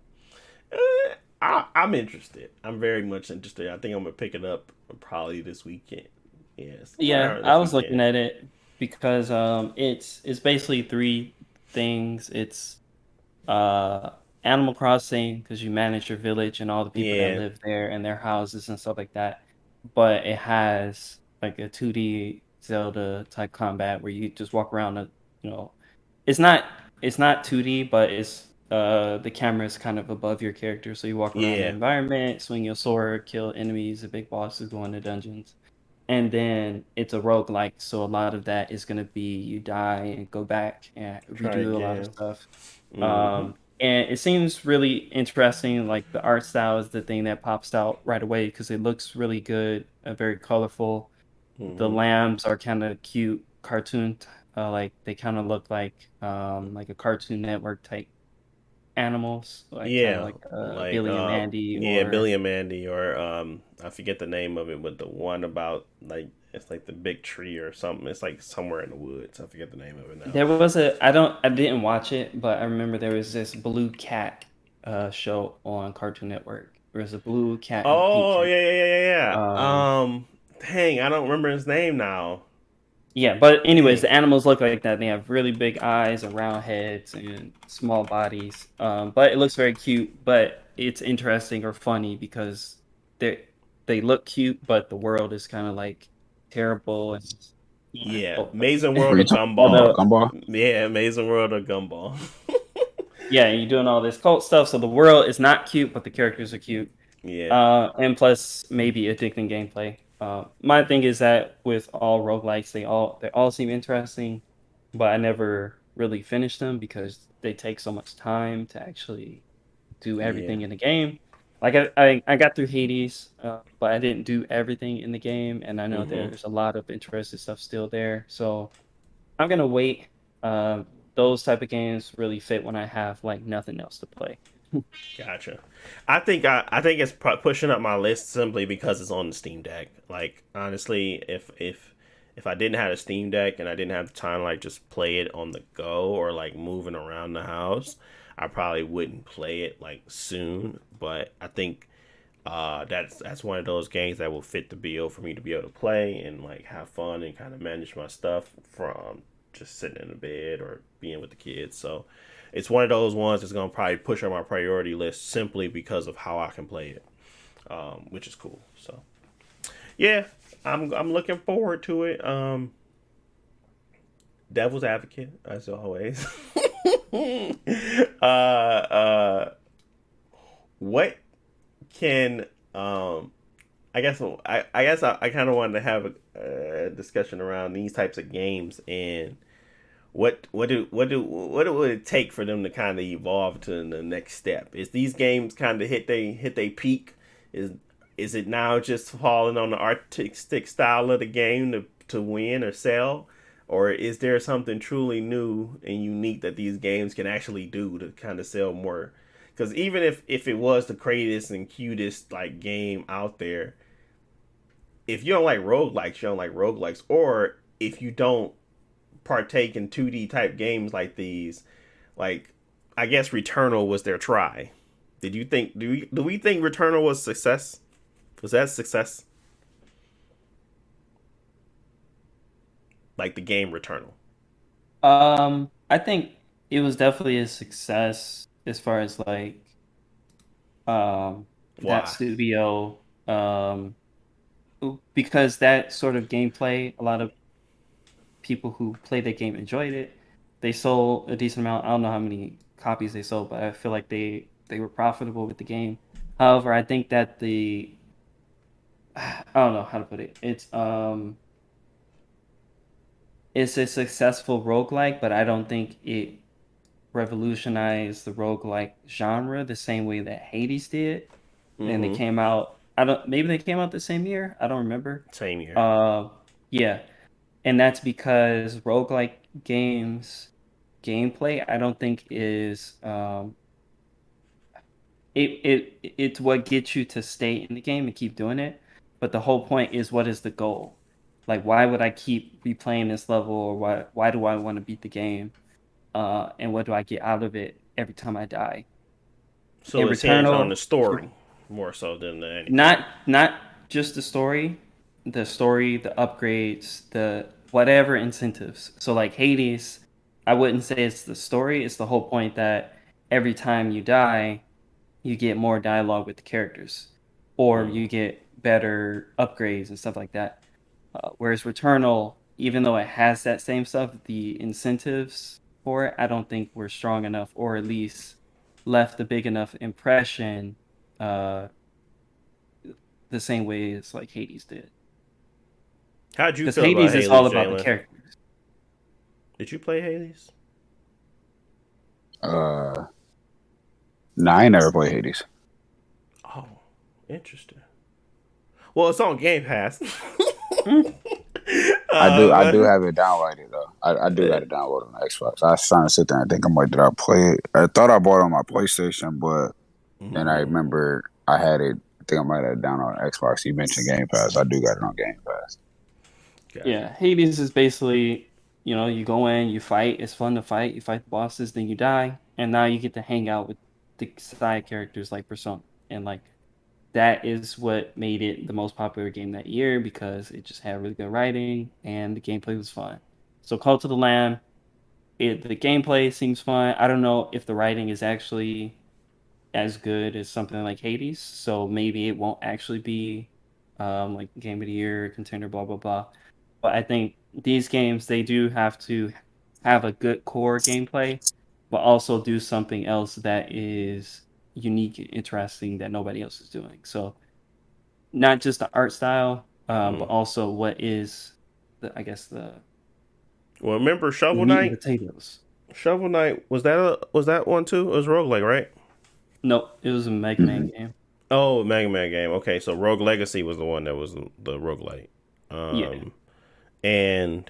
B: I'm interested. I'm very much interested. I think I'm gonna pick it up probably this weekend. Yes,
C: Yeah,
B: this
C: I was looking
B: weekend.
C: at it because it's basically three things. It's uh Animal Crossing because you manage your village and all the people that
B: Yeah,
C: live there and their houses and stuff like that. But it has like a 2D Zelda type combat where you just walk around you know, it's not it's not 2D, but the camera is kind of above your character, so you walk around the
B: Yeah.
C: environment, swing your sword, kill enemies, the big bosses, go into dungeons. And then it's a roguelike, so a lot of that is gonna be you die and go back and
B: Try
C: redo a lot of
B: again.
C: stuff.
B: Mm-hmm.
C: And it seems really interesting. Like the art style is the thing that pops out right away because it looks really good, very colorful. The
B: Mm-hmm.
C: lambs are kind of cute, cartoon, like they kind of look like a Cartoon Network type animals, like kind of
B: Yeah,
C: like
B: like
C: Billy and Mandy
B: yeah,
C: or
B: Billy and Mandy, or I forget the name of it, but the one about like it's like the big tree or something. It's like somewhere in the woods. I forget the name of it now.
C: there was I didn't watch it, but I remember there was this blue cat show on Cartoon Network. There was a blue cat and a pink
B: Oh
C: cat.
B: yeah, yeah, yeah, yeah,
C: Um,
B: yeah. Dang, I don't remember his name now.
C: yeah, but anyways,
B: Dang.
C: the animals look like that. They have really big eyes and round heads and small bodies. But it looks very cute, but it's interesting or funny because they look cute, but the world is kind of like terrible and
B: Yeah,
C: hopeless.
B: Amazing
D: What
B: World
D: are you
B: of
D: talking about?
B: Gumball.
C: Although
D: Gumball?
B: Yeah, Amazing World of Gumball.
C: yeah, you're doing all this cult stuff, so the world is not cute, but the characters are cute.
B: Yeah.
C: And plus maybe addicting gameplay. My thing is that with all roguelikes, they all seem interesting, but I never really finish them because they take so much time to actually do
B: Yeah.
C: everything in the game. Like I got through Hades, but I didn't do everything in the game, and I know
B: Mm-hmm.
C: there's a lot of interesting stuff still there. So I'm gonna wait. Those type of games really fit when I have like nothing else to play.
B: Gotcha. I think it's pushing up my list simply because it's on the Steam Deck. Like honestly, if I didn't have a Steam Deck and I didn't have the time to like just play it on the go or like moving around the house, I probably wouldn't play it like soon. But I think that's one of those games that will fit the bill for me to be able to play and like have fun and kind of manage my stuff from just sitting in the bed or being with the kids. So it's one of those ones that's gonna probably push on my priority list simply because of how I can play it, which is cool. So yeah, I'm looking forward to it. Devil's advocate as always. uh, what can I kind of wanted to have a discussion around these types of games and what would it take for them to kind of evolve to the next step? Is these games kind of hit they peak? Is is it now just falling on the artistic style of the game to win or sell? Or is there something truly new and unique that these games can actually do to kind of sell more? Because even if it was the greatest and cutest like game out there, if you don't like roguelikes, you don't like roguelikes. Or if you don't partake in 2D type games like these, like I guess Returnal was their try. Did you think do we think Returnal was success? Was that success? Like the game Returnal.
C: I think it was definitely a success as far as like that
B: Why?
C: studio because that sort of gameplay, a lot of people who played that game enjoyed it. They sold a decent amount. I don't know how many copies they sold, but I feel like they were profitable with the game. However, I think that the I don't know how to put it. It's a successful roguelike, but I don't think it revolutionized the roguelike genre the same way that Hades did. And they
B: Mm-hmm.
C: came out, I don't, maybe they came out the same year. I don't remember.
B: Same year.
C: Uh, yeah. And that's because roguelike games gameplay, I don't think is it's what gets you to stay in the game and keep doing it. But the whole point is what is the goal? Like why would I keep replaying this level or why do I want to beat the game? And what do I get out of it every time I die?
B: So
C: In
B: it's hinged on the
C: Returnal,
B: story more so than anything.
C: not just the story, the upgrades, the whatever incentives. So like Hades, I wouldn't say it's the story, it's the whole point that every time you die, you get more dialogue with the characters or
B: Mm.
C: you get better upgrades and stuff like that. Whereas Returnal, even though it has that same stuff, the incentives for it, I don't think were strong enough, or at least left a big enough impression uh, the same way as like Hades did.
B: How'd you
C: Because
B: feel about
C: Hades is
B: Hades,
C: all about the
B: Jalen?
C: characters.
B: Did you play Hades?
D: Uh, nah, I ain't never played Hades.
B: Oh, interesting. Well, it's on Game Pass.
C: Mm.
D: I do
B: but
D: have it downloaded though. I do got it downloaded on the Xbox. I was trying to sit there and think I'm like, did I play it? I thought I bought it on my PlayStation, but then I remember I had it. I think I might have it down on Xbox. You mentioned Game Pass. I do got it on Game Pass.
B: gotcha.
C: Yeah, Hades is basically, you go in, you fight. It's fun to fight. You fight the bosses, then you die, and now you get to hang out with the side characters like Persona, and like that is what made it the most popular game that year because it just had really good writing and the gameplay was fun. So, Cult of the Lamb, the gameplay seems fun. I don't know if the writing is actually as good as something like Hades, so maybe it won't actually be like game of the year contender, blah blah blah. But I think these games they do have to have a good core gameplay, but also do something else that is unique and interesting that nobody else is doing. So not just the art style, but also what is I guess
B: Well, remember
C: the
B: Shovel
C: meat and
B: Knight?
C: potatoes.
B: Shovel Knight was that one too? It was roguelike, right?
C: Nope, it was a Mega Man
D: Mm-hmm.
C: game.
B: Oh, Mega Man game. Okay, so Rogue Legacy was the one that was the roguelike.
C: Yeah.
B: And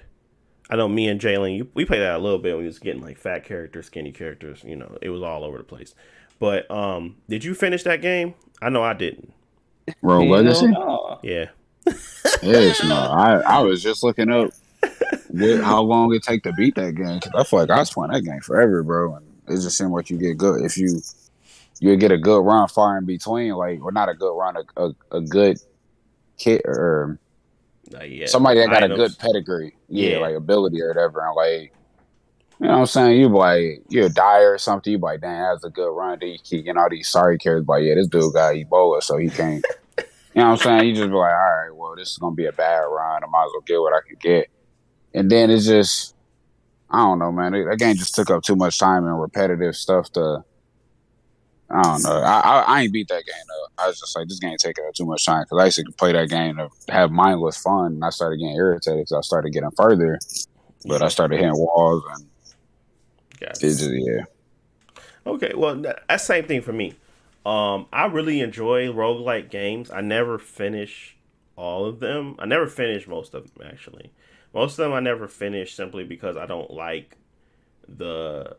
B: I know me and Jalen, we played that a little bit. We was getting like fat characters, skinny characters. It was all over the place. But did you finish that game? I know I didn't.
D: Rogue
C: Hell
D: Legacy?
C: no.
B: Yeah.
D: Yes, no. I was just looking up how long it take to beat that game because I feel like I was playing that game forever, bro. And it just seemed like you get good if you get a good run far in between, like or not a good run, a good kit or
B: Yeah,
D: somebody
B: like
D: that got a good
B: items.
D: pedigree, yeah,
B: Yeah.
D: like ability or whatever, and like you know what I'm saying, you be like you're a dyer or something, you be like, dang, that's a good run. Then you keep getting all these sorry characters, like yeah, this dude got Ebola, so he can't. You know what I'm saying? You just be like, all right, well, this is gonna be a bad run. I might as well get what I can get. And then it's just, I don't know, man. That game just took up too much time and repetitive stuff to. I don't know. I ain't beat that game though. I was just like, this game taking up too much time because I used to play that game to have mindless fun, and I started getting irritated because I started getting further, but I
B: Yeah.
D: started hitting walls and
B: Gotcha.
D: it just yeah.
B: Okay, well, that's same thing for me. I really enjoy roguelike games. I never finish all of them. I never finish most of them, actually. Most of them I never finish simply because I don't like the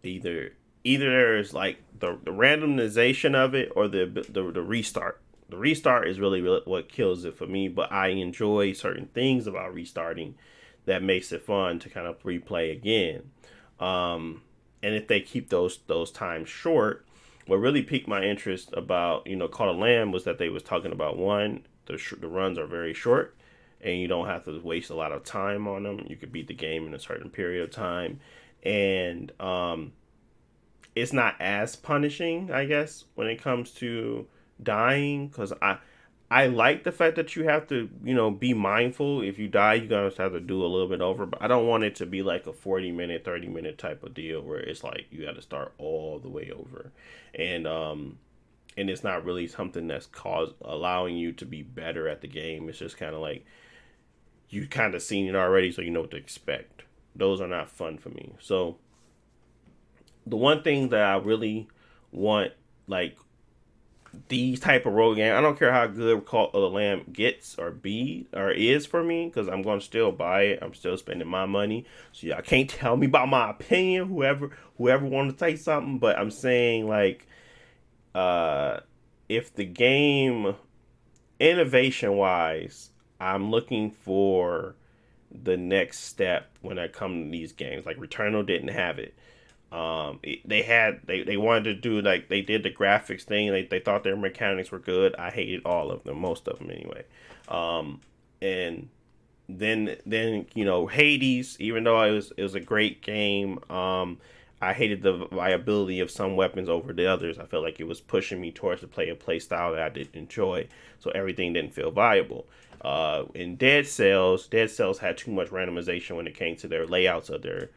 B: either there's like the randomization of it or the restart. The restart is really what kills it for me, but I enjoy certain things about restarting that makes it fun to kind of replay again. And if they keep those times short, what really piqued my interest about Call of Lamb was that they was talking about one, the runs are very short, and you don't have to waste a lot of time on them. You could beat the game in a certain period of time, and it's not as punishing, I guess, when it comes to dying. Because I like the fact that you have to be mindful. If you die, you guys have to do a little bit over. But I don't want it to be like a 40-minute, 30-minute type of deal where it's like you got to start all the way over, and it's not really something that's allowing you to be better at the game. It's just kind of like you kind of seen it already, so you know what to expect. Those are not fun for me. So the one thing that I really want, like these type of road game, I don't care how good Call of the Lamb gets or is for me, because I'm gonna still buy it. I'm still spending my money, so y'all can't tell me about my opinion. Whoever want to say something, but I'm saying like, if the game innovation wise, I'm looking for the next step when I come to these games. Like Returnal didn't have it. They wanted to do like they did the graphics thing. They thought their mechanics were good. I hated all of them, most of them anyway. And then Hades, even though it was a great game, I hated the viability of some weapons over the others. I felt like it was pushing me towards to play a play style that I didn't enjoy, so everything didn't feel viable. In Dead Cells had too much randomization when it came to their layouts of their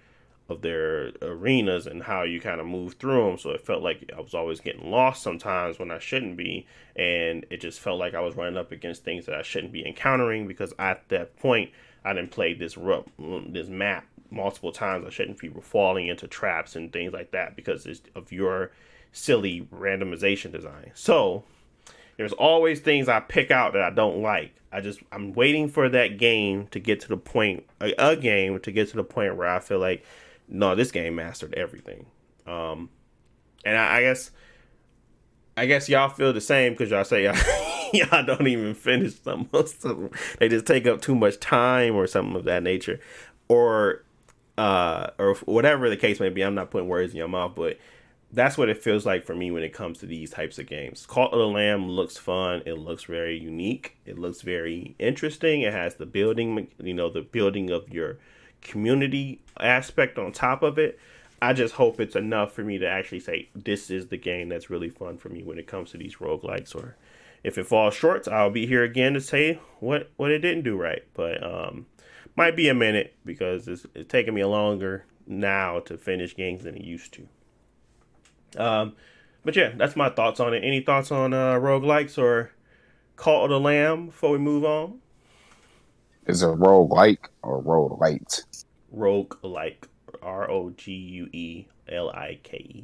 B: of their arenas and how you kind of move through them. So it felt like I was always getting lost sometimes when I shouldn't be, and it just felt like I was running up against things that I shouldn't be encountering because at that point I didn't play this map multiple times. I shouldn't be falling into traps and things like that because of your silly randomization design. So there's always things I pick out that I don't like. I'm waiting for that game to get to the point, a game to get to the point where I feel like, no, this game mastered everything. And I guess y'all feel the same because y'all say y'all don't even finish some most of them. They just take up too much time or something of that nature, or whatever the case may be. I'm not putting words in your mouth, but that's what it feels like for me when it comes to these types of games. Cult of the Lamb looks fun. It looks very unique. It looks very interesting. It has the building, the building of your community aspect on top of it. I just hope it's enough for me to actually say, this is the game that's really fun for me when it comes to these roguelikes. Or if it falls short, I'll be here again to say what it didn't do right. But might be a minute because it's taking me longer now to finish games than it used to. But yeah, that's my thoughts on it. Any thoughts on roguelikes or Cult of the Lamb before we move on?
D: Is it roguelike or roguelite?
B: Roguelike. Roguelike.
D: Okay.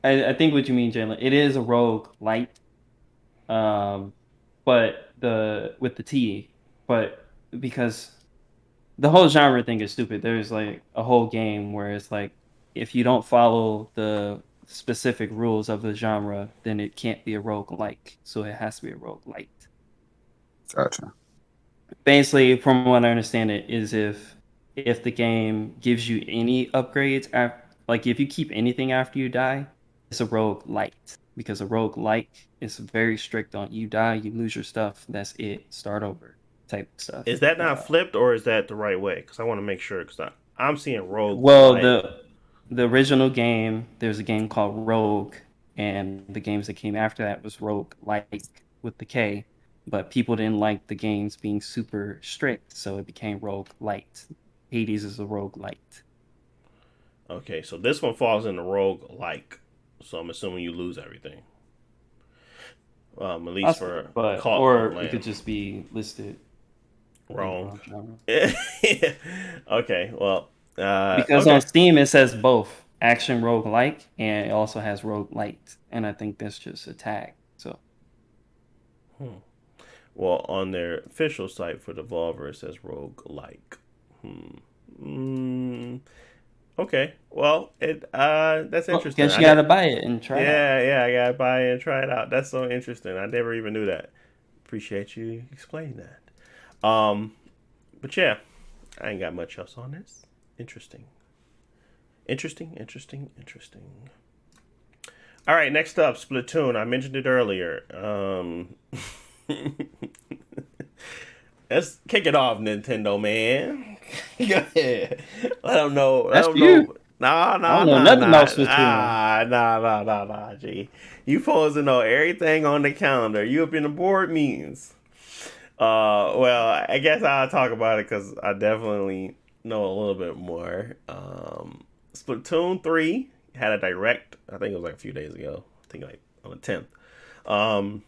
C: I think what you mean, Jalen, it is a rogue light, but with the T, but because the whole genre thing is stupid. There's like a whole game where it's like, if you don't follow the specific rules of the genre, then it can't be a roguelike. So it has to be a roguelite.
D: Gotcha.
C: Basically, from what I understand it, is if the game gives you any upgrades, like if you keep anything after you die, it's a roguelite. Because a roguelike is very strict on you die, you lose your stuff, that's it, start over type stuff.
B: Is that not flipped or is that the right way? Because I want to make sure because I'm seeing rogue.
C: Well, the original game, there's a game called Rogue, and the games that came after that was Rogue like with the K, but people didn't like the games being super strict, so it became Rogue Light. Hades is a Rogue Light.
B: Okay, so this one falls in the rogue like, so I'm assuming you lose everything. At least for
C: Cult or it could just be listed
B: wrong. Okay, well.
C: Because on Steam it says both action roguelike and it also has roguelite, and I think that's just a tag. So,
B: well, on their official site for Devolver it says roguelike. Okay, well, that's interesting.
C: Guess you gotta buy it and try it out.
B: Yeah, I gotta buy it and try it out. That's so interesting. I never even knew that. Appreciate you explaining that. But yeah, I ain't got much else on this. Interesting. All right, next up, Splatoon. I mentioned it earlier. Let's kick it off, Nintendo, man. Go ahead. Let them know.
C: That's you.
B: Nah,
C: nothing about Splatoon.
B: Nah, G. You supposed to know everything on the calendar. You up in the board meetings. Well, I guess I'll talk about it because I definitely know a little bit more. Splatoon 3 had a direct, I think it was like a few days ago. I think like on the 10th.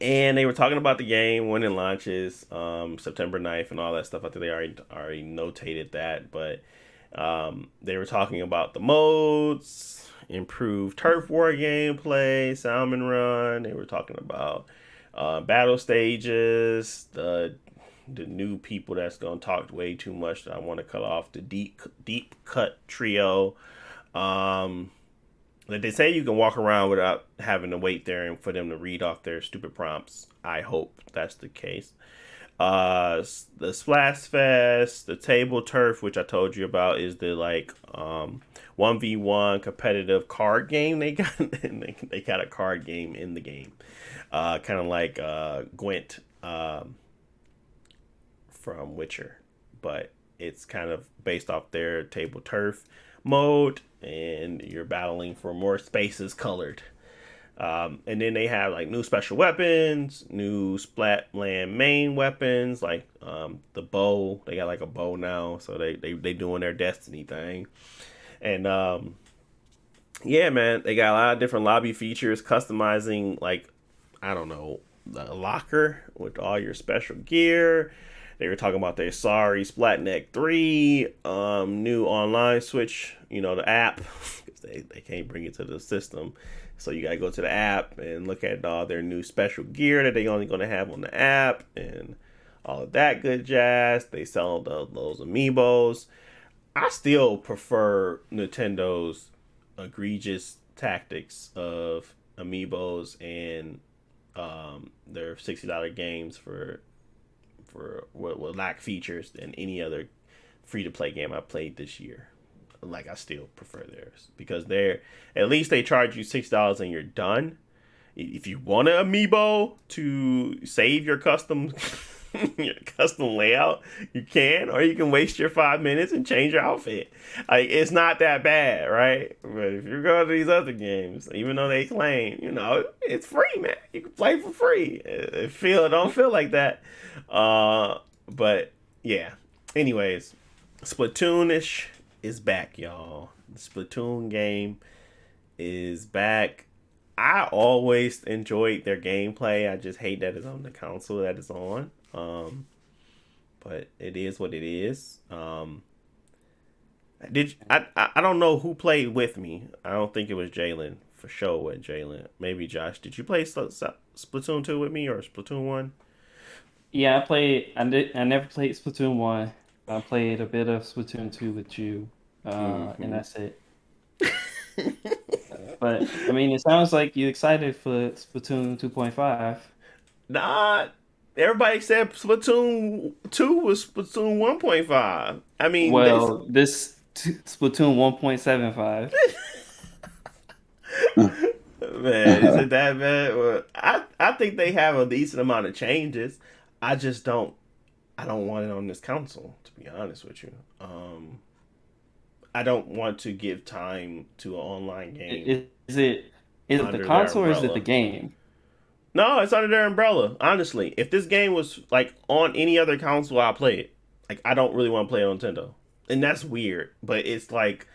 B: And they were talking about the game when it launches, September 9th and all that stuff. I think they already notated that, but they were talking about the modes, improved turf war gameplay, Salmon Run. They were talking about battle stages, the new people that's gonna talk way too much that I want to cut off, the deep cut trio. They say you can walk around without having to wait there and for them to read off their stupid prompts. I hope that's the case. The Splash Fest, the Table Turf, which I told you about, is the 1v1 competitive card game they got. They got a card game in the game, kind of like Gwent from Witcher, but it's kind of based off their Table Turf mode, and you're battling for more spaces colored. And then they have like new special weapons, new Splatland main weapons, like the bow. They got like a bow now, so they doing their Destiny thing. And yeah, man, they got a lot of different lobby features, customizing like, I don't know, the locker with all your special gear. They were talking about their Splatnik 3, new online switch, the app, because they can't bring it to the system. So you got to go to the app and look at all their new special gear that they only going to have on the app and all of that good jazz. They sell those amiibos. I still prefer Nintendo's egregious tactics of amiibos and their $60 games for what lack features than any other free to play game I played this year. Like, I still prefer theirs because at least they charge you $6 and you're done. If you want an amiibo to save your custom layout, you can, or you can waste your 5 minutes and change your outfit. Like, it's not that bad, right? But if you're going to these other games, even though they claim, it's free, man. You can play for free. It don't feel like that. But yeah. Anyways, Splatoon-ish is back, y'all. The Splatoon game is back. I always enjoyed their gameplay. I just hate that it's on the console that it's on. But it is what it is. I don't know who played with me. I don't think it was Jalen. For sure with Jalen. Maybe Josh. Did you play Splatoon 2 with me or Splatoon 1?
C: Yeah, I played. I never played Splatoon 1. I played a bit of Splatoon 2 with you, and that's it. But I mean, it sounds like you excited for Splatoon 2.5.
B: Nah, everybody said Splatoon 2 was Splatoon 1.5. I mean,
C: well, this Splatoon 1.75.
B: Man, is it that bad? Well, I think they have a decent amount of changes. I don't want it on this console, to be honest with you. I don't want to give time to an online game.
C: Is it the console or is it the game?
B: No, it's under their umbrella. Honestly, if this game was like on any other console, I'll play it. Like, I don't really want to play it on Nintendo, and that's weird. But it's like,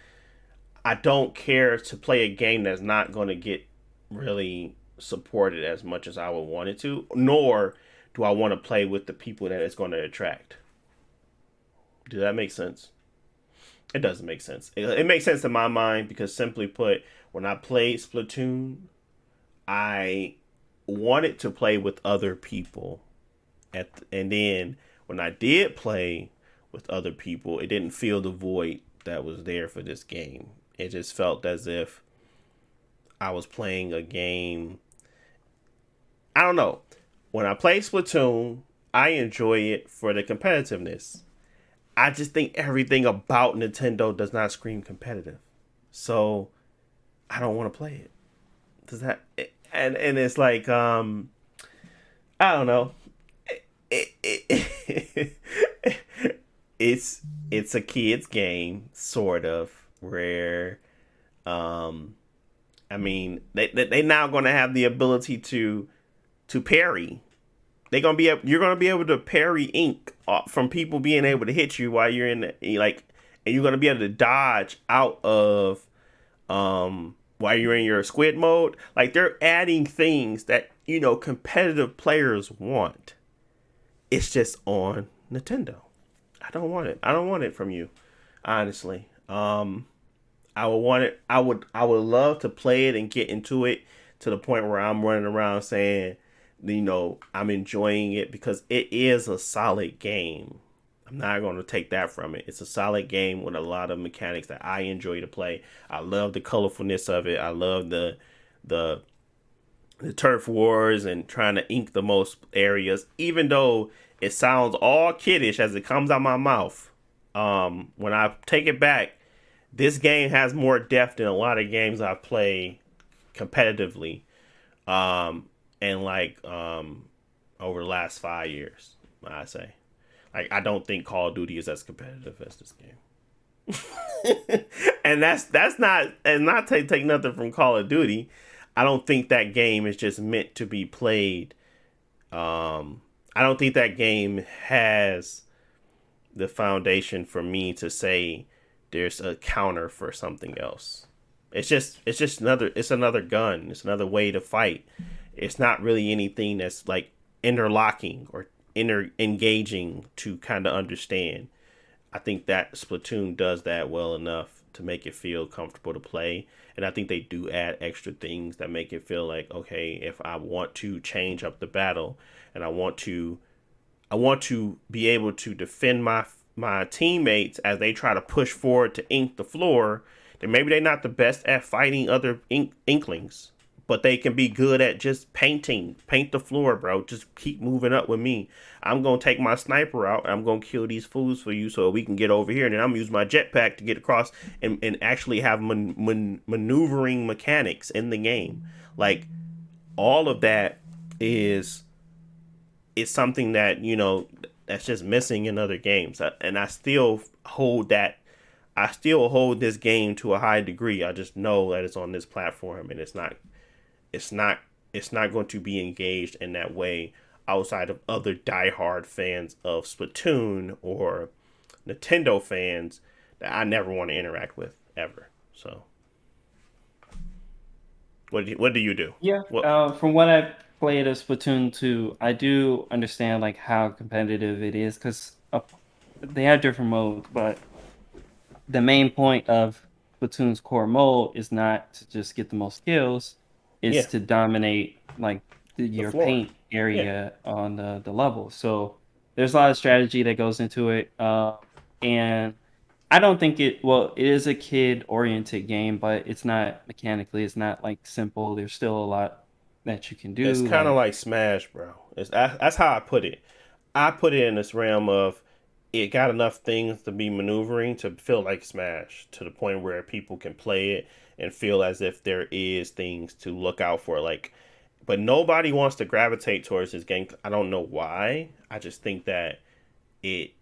B: I don't care to play a game that's not going to get really supported as much as I would want it to, nor do I want to play with the people that it's going to attract. Does that make sense? It doesn't make sense. It makes sense in my mind because, simply put, when I played Splatoon, I wanted to play with other people. And then when I did play with other people, it didn't feel the void that was there for this game. It just felt as if I was playing a game. I don't know. When I play Splatoon, I enjoy it for the competitiveness. I just think everything about Nintendo does not scream competitive. So I don't want to play it. Does that and it's like I don't know. It's a kid's game, sort of, where I mean, they now going to have the ability to parry. You're gonna be able to parry ink from people being able to hit you while you're and you're gonna be able to dodge out of while you're in your squid mode. Like, they're adding things that competitive players want. It's just on Nintendo. I don't want it. I don't want it from you, honestly. I would want it. I would love to play it and get into it to the point where I'm running around saying, I'm enjoying it, because it is a solid game. I'm not going to take that from it. It's a solid game with a lot of mechanics that I enjoy to play. I love the colorfulness of it. I love the turf wars and trying to ink the most areas, even though it sounds all kiddish as it comes out my mouth. When I take it back, this game has more depth than a lot of games I've played competitively. Over the last 5 years, I say. Like, I don't think Call of Duty is as competitive as this game. And that's not to take nothing from Call of Duty. I don't think that game is just meant to be played. I don't think that game has the foundation for me to say there's a counter for something else. It's just another gun. It's another way to fight. It's not really anything that's like interlocking or engaging to kind of understand. I think that Splatoon does that well enough to make it feel comfortable to play. And I think they do add extra things that make it feel like, okay, if I want to change up the battle and I want to be able to defend my teammates as they try to push forward to ink the floor, then maybe they're not the best at fighting other inklings, but they can be good at just paint the floor, bro. Just keep moving up with me. I'm gonna take my sniper out and I'm gonna kill these fools for you so we can get over here, and then I'm gonna use my jetpack to get across and actually have maneuvering mechanics in the game. Like all of that is something that that's just missing in other games, and I still hold that. I still hold this game to a high degree. I just know that it's on this platform, and it's not going to be engaged in that way outside of other diehard fans of Splatoon or Nintendo fans that I never want to interact with ever. So, what do you do?
C: Yeah,
B: What?
C: from what I've played of Splatoon 2, I do understand like how competitive it is because they have different modes, but the main point of Splatoon's core mode is not to just get the most kills, it's
B: Yeah,
C: to dominate like
B: the
C: your
B: floor.
C: paint
B: Yeah,
C: area on the level. So there's a lot of strategy that goes into it, and I don't think it is a kid-oriented game, but it's not mechanically, it's not like simple. There's still a lot that you can
B: it's
C: do,
B: kind of
C: like
B: like Smash, bro. That's how I put it. I put it in this realm of it got enough things to be maneuvering to feel like Smash to the point where people can play it and feel as if there is things to look out for. Like, but nobody wants to gravitate towards this game. I don't know why. I just think that it.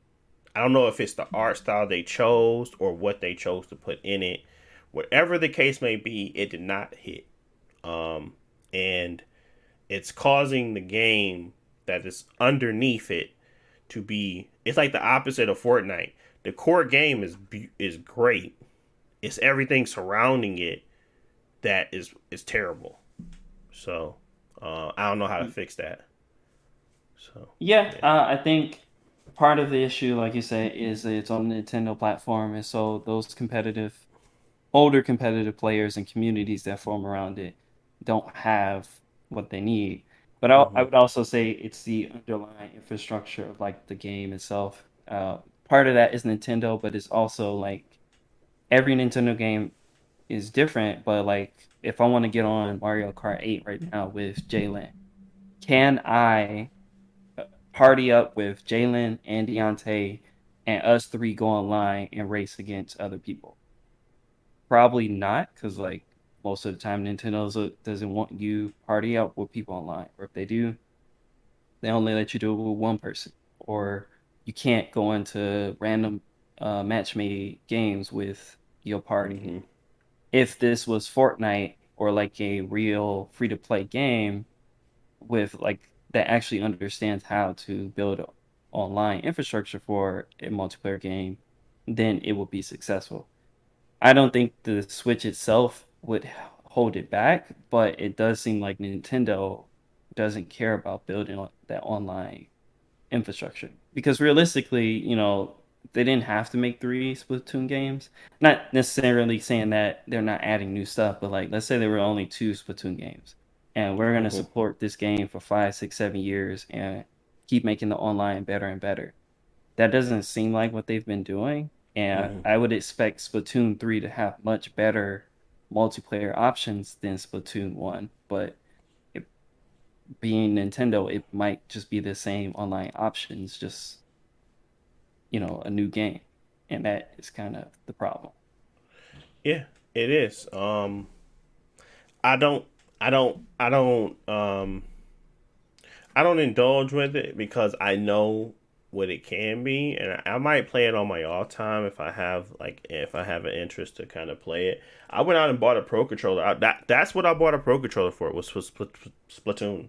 B: I don't know if it's the art style they chose or what they chose to put in it. Whatever the case may be, it did not hit. And it's causing the game that is underneath it to be. It's like the opposite of Fortnite. The core game is great. It's everything surrounding it that is terrible. So I don't know how to fix that. So
C: yeah,
B: yeah.
C: I think part of the issue, like you say, is that it's on the Nintendo platform, and so those older competitive players and communities that form around it don't have what they need. But I
B: Hmm.
C: would also say it's the underlying infrastructure of like the game itself. Part of that is Nintendo, but it's also like every Nintendo game is different. But like if I want to get on Mario Kart 8 right now with Jalen, can I party up with Jalen and Deontay and us three go online and race against other people? Probably not, because like most of the time Nintendo doesn't want you party up with people online, or if they do, they only let you do it with one person, or you can't go into random match-made games with your party.
B: Hmm.
C: If this was Fortnite or like a real free-to-play game with like that actually understands how to build a online infrastructure for a multiplayer game, then it would be successful. I don't think the Switch itself would hold it back, but it does seem like Nintendo doesn't care about building that online infrastructure. Because realistically, they didn't have to make three Splatoon games. Not necessarily saying that they're not adding new stuff, but like let's say there were only two Splatoon games, and we're gonna
B: Hmm.
C: support this game for 5, 6, 7 years and keep making the online better and better. That doesn't seem like what they've been doing, and
B: Hmm.
C: I would expect Splatoon 3 to have much better multiplayer options than Splatoon 1, but it, being Nintendo, it might just be the same online options, just, a new game. And that is kind of the problem.
B: Yeah, it is. I don't. I don't. I don't. I don't indulge with it because I know what it can be, and I might play it on my off time if I have an interest to kind of play it. I went out and bought a pro controller. That's what I bought a pro controller for. Was for Splatoon.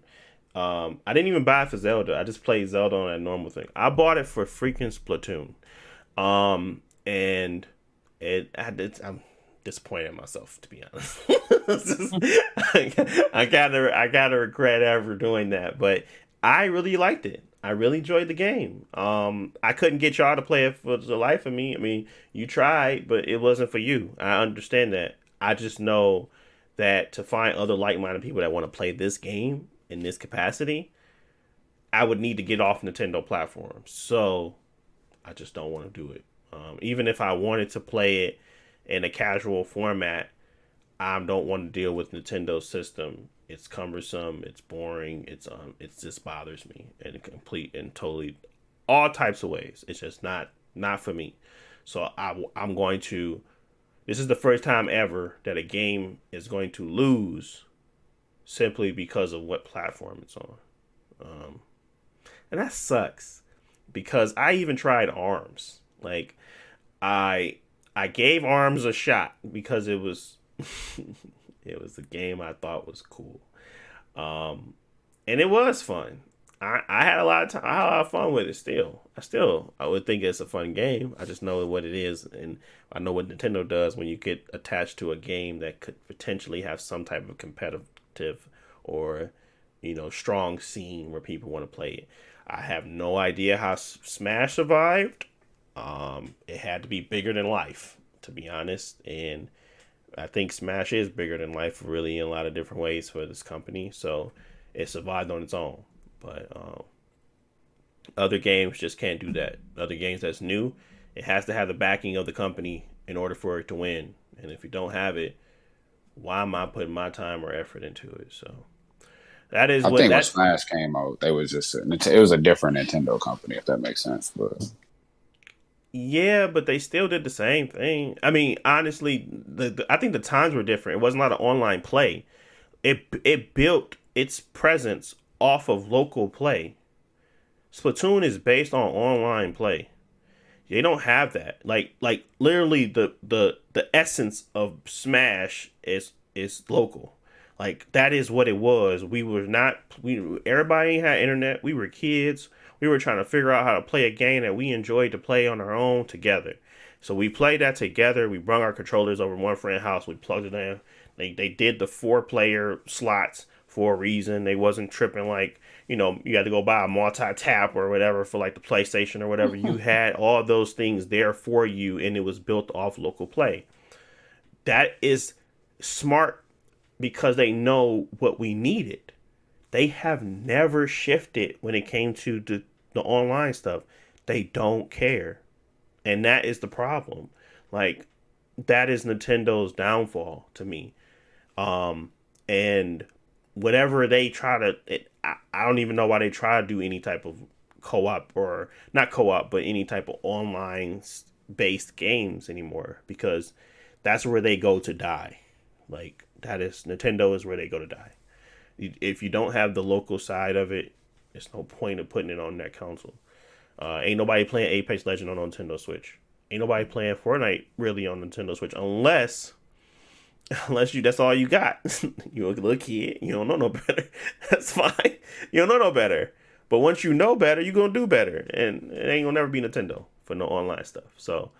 B: I didn't even buy it for Zelda. I just played Zelda on that normal thing. I bought it for freaking Splatoon. And I'm disappointed in myself, to be honest. I gotta regret ever doing that, but I really liked it. I really enjoyed the game. I couldn't get y'all to play it for the life of me. I mean, you tried, but it wasn't for you. I understand that. I just know that to find other like-minded people that want to play this game in this capacity, I would need to get off Nintendo platforms. So I just don't want to do it. Even if I wanted to play it in a casual format, I don't want to deal with Nintendo's system. It's cumbersome. It's boring. It just bothers me in complete and totally all types of ways. It's just not for me. So I'm going to. This is the first time ever that a game is going to lose simply because of what platform it's on, and that sucks because I even tried ARMS. Like I gave ARMS a shot because it was it was a game I thought was cool, and it was fun. I had a lot of time. I had a lot of fun with it. I would think it's a fun game. I just know what it is, and I know what Nintendo does when you get attached to a game that could potentially have some type of competitive or strong scene where people want to play it. I have no idea how Smash survived. It had to be bigger than life, to be honest, and I think Smash is bigger than life, really, in a lot of different ways for this company. So it survived on its own. But other games just can't do that. Other games that's new, it has to have the backing of the company in order for it to win. And if you don't have it, why am I putting my time or effort into it? So that is
D: when Smash came out, it was a different Nintendo company, if that makes sense. But
B: yeah, but they still did the same thing. I mean, honestly, I think the times were different. It wasn't a lot of online play. It built its presence off of local play. Splatoon is based on online play. They don't have that. Like literally the essence of Smash is local. Like that is what it was. Everybody ain't had internet. We were kids. We were trying to figure out how to play a game that we enjoyed to play on our own together. So we played that together. We brought our controllers over one friend's house. We plugged it in. They did the 4-player slots for a reason. They wasn't tripping like, you had to go buy a multi-tap or whatever for like the PlayStation or whatever. You had all those things there for you, and it was built off local play. That is smart because they know what we needed. They have never shifted when it came to the online stuff. They don't care. And that is the problem. Like, that is Nintendo's downfall to me. And whatever they try to, I don't even know why they try to do any type of co-op, or not co-op, but any type of online based games anymore, because that's where they go to die. Like, Nintendo is where they go to die. If you don't have the local side of it, there's no point of putting it on that console. Ain't nobody playing Apex Legends on Nintendo Switch. Ain't nobody playing Fortnite really on Nintendo Switch unless that's all you got. You're a little kid. You don't know no better. That's fine. You don't know no better. But once you know better, you're going to do better. And it ain't going to never be Nintendo for no online stuff. So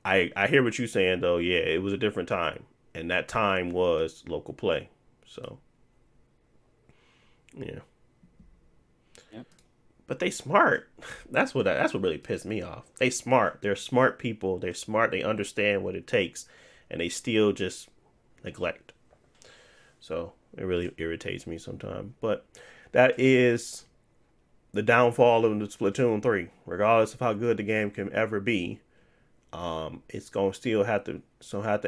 B: I hear what you're saying, though. Yeah, it was a different time. And that time was local play. So, yeah.
C: Yep.
B: But they smart. That's what really pissed me off. They smart. They're smart people. They're smart. They understand what it takes. And they still just neglect. So it really irritates me sometimes. But that is the downfall of the Splatoon 3. Regardless of how good the game can ever be, it's gonna still have to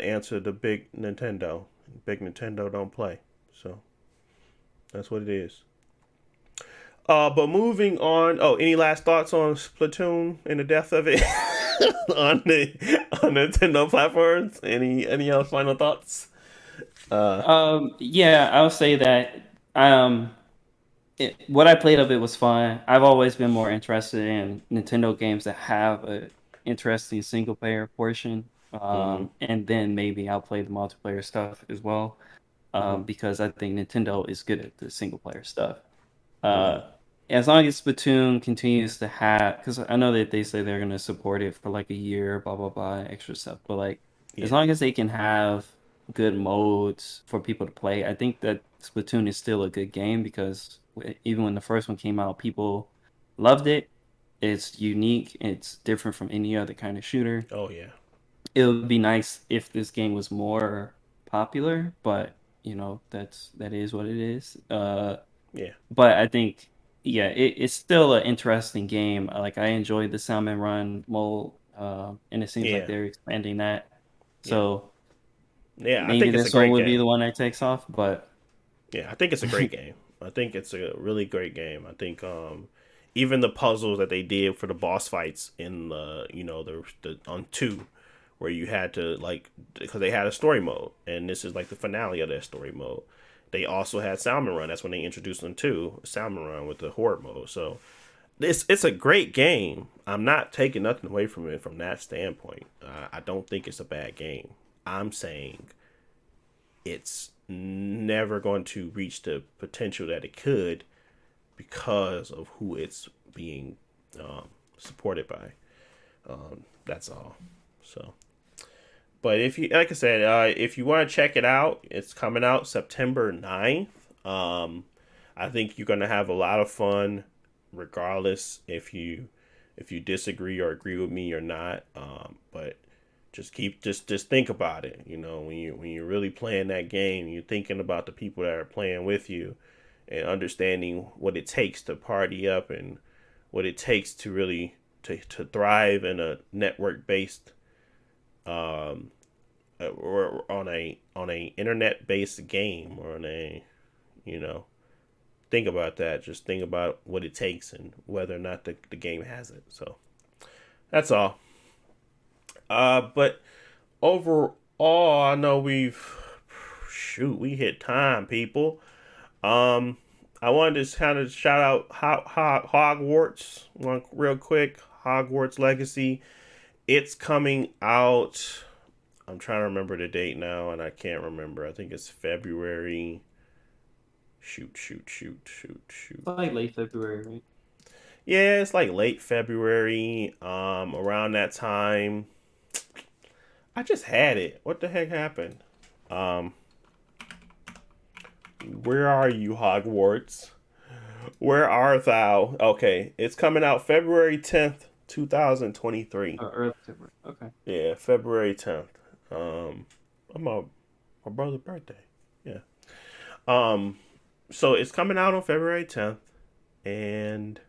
B: answer the big Nintendo. Big Nintendo don't play. So that's what it is. But moving on. Oh, any last thoughts on Splatoon and the death of it on Nintendo platforms? Any other final thoughts?
C: Yeah, I'll say that what I played of it was fun. I've always been more interested in Nintendo games that have a interesting single player portion,
B: Mm-hmm.
C: and then maybe I'll play the multiplayer stuff as well,
B: Mm-hmm.
C: because I think Nintendo is good at the single player stuff.
B: Mm-hmm.
C: Uh, as long as Splatoon continues to have, because I know that they say they're going to support it for like a year, blah blah blah, extra stuff. But like, as
B: Yeah.
C: long as they can have good modes for people to play, I think that Splatoon is still a good game because even when the first one came out, people loved it. It's unique. It's different from any other kind of shooter.
B: Oh yeah.
C: It would be nice if this game was more popular, but that is what it is.
B: Yeah.
C: But I think, yeah, it's still an interesting game. Like I enjoyed the Salmon Run mode, and it seems like
B: Yeah.
C: they're expanding that.
B: Yeah.
C: So
B: Yeah. I
C: maybe
B: think it's a
C: this one
B: great
C: would be
B: game.
C: the one that takes off. But
B: Yeah, I think it's a great game. I think it's a really great game. I think even the puzzles that they did for the boss fights in the on 2 where you had to like because they had a story mode and this is like the finale of their story mode. They also had Salmon Run. That's when they introduced them to Salmon Run with the horde mode. So it's a great game. I'm not taking nothing away from it from that standpoint. I don't think it's a bad game. I'm saying it's never going to reach the potential that it could because of who it's being supported by. That's all. So, but if you, like I said, if you want to check it out, it's coming out September 9th. I think you're going to have a lot of fun, regardless if you disagree or agree with me or not. But just think about it. You know, when you're really playing that game, you're thinking about the people that are playing with you, and understanding what it takes to party up and what it takes to really to thrive in a network based or on a internet based game or on a you know think about that. Just think about what it takes and whether or not the game has it. So that's all. But overall, I know we hit time, people. Um, I wanted to kind of shout out Hogwarts one real quick. Hogwarts Legacy. It's coming out. I'm trying to remember the date now, and I can't remember. I think it's February. Shoot.
C: like late February, right?
B: Yeah, it's like late February. Around that time. I just had it. What the heck happened? Um, where are you, Hogwarts? Where art thou? Okay, it's coming out February 10th, 2023.
C: Or early February. Okay.
B: Yeah, February 10th. On my brother's birthday. Yeah. Um, so it's coming out on February 10th, and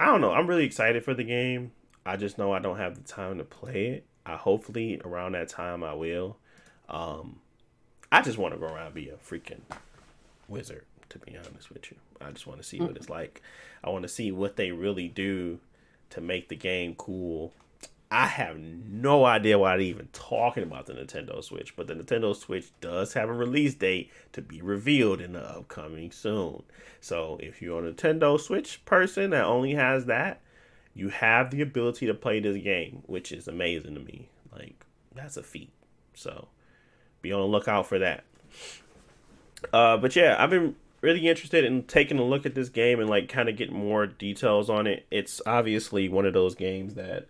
B: I don't know. I'm really excited for the game. I just know I don't have the time to play it. Hopefully around that time I will. Um, I just want to go around and be a freaking wizard, to be honest with you. I just want to see what it's like. I want to see what they really do to make the game cool. I have no idea why they're even talking about the Nintendo Switch, but the Nintendo Switch does have a release date to be revealed in the upcoming soon. So if you're a Nintendo Switch person that only has that, you have the ability to play this game, which is amazing to me. Like, that's a feat. So be on the lookout for that. But yeah, I've been really interested in taking a look at this game and like kind of get more details on it. It's obviously one of those games that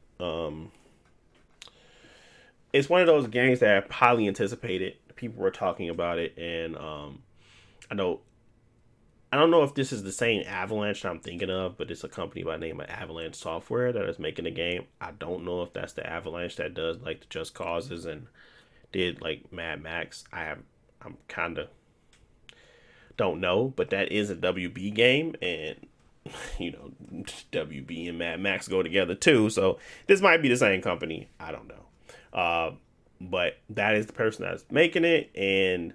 B: it's one of those games that are highly anticipated. People were talking about it, and I know I don't know if this is the same Avalanche that I'm thinking of, but it's a company by the name of Avalanche Software that is making the game. I don't know if that's the Avalanche that does like the Just Causes and did like Mad Max. I'm kind of don't know, but that is a WB game, and you know WB and Mad Max go together too. So this might be the same company. I don't know, but that is the person that's making it, and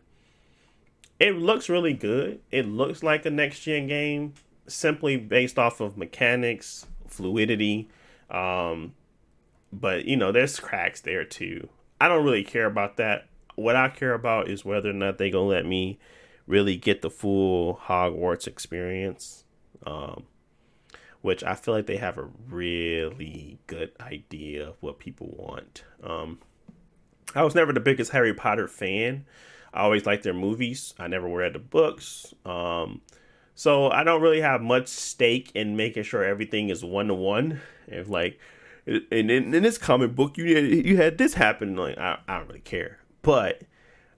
B: it looks really good. It looks like a next gen game, simply based off of mechanics, fluidity. But you know, there's cracks there too. I don't really care about that. What I care about is whether or not they gonna let me really get the full Hogwarts experience. Um, which I feel like they have a really good idea of what people want. I was never the biggest Harry Potter fan. I always liked their movies. I never read the books. So I don't really have much stake in making sure everything is 1-to-1. If like, and in this comic book, you had this happen. Like I don't really care, but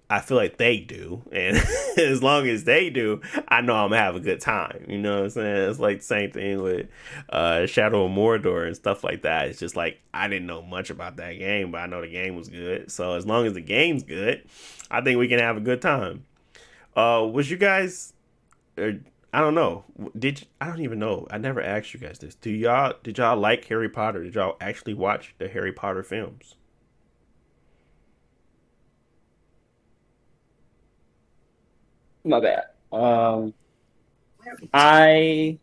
B: I feel like they do, and as long as they do, I know I'm gonna have a good time. You know what I'm saying? It's like the same thing with Shadow of Mordor and stuff like that. It's just like I didn't know much about that game, but I know the game was good. So as long as the game's good, I think we can have a good time. Was you guys? I don't know. I don't even know. I never asked you guys this. Did y'all like Harry Potter? Did y'all actually watch the Harry Potter films?
C: My bad. I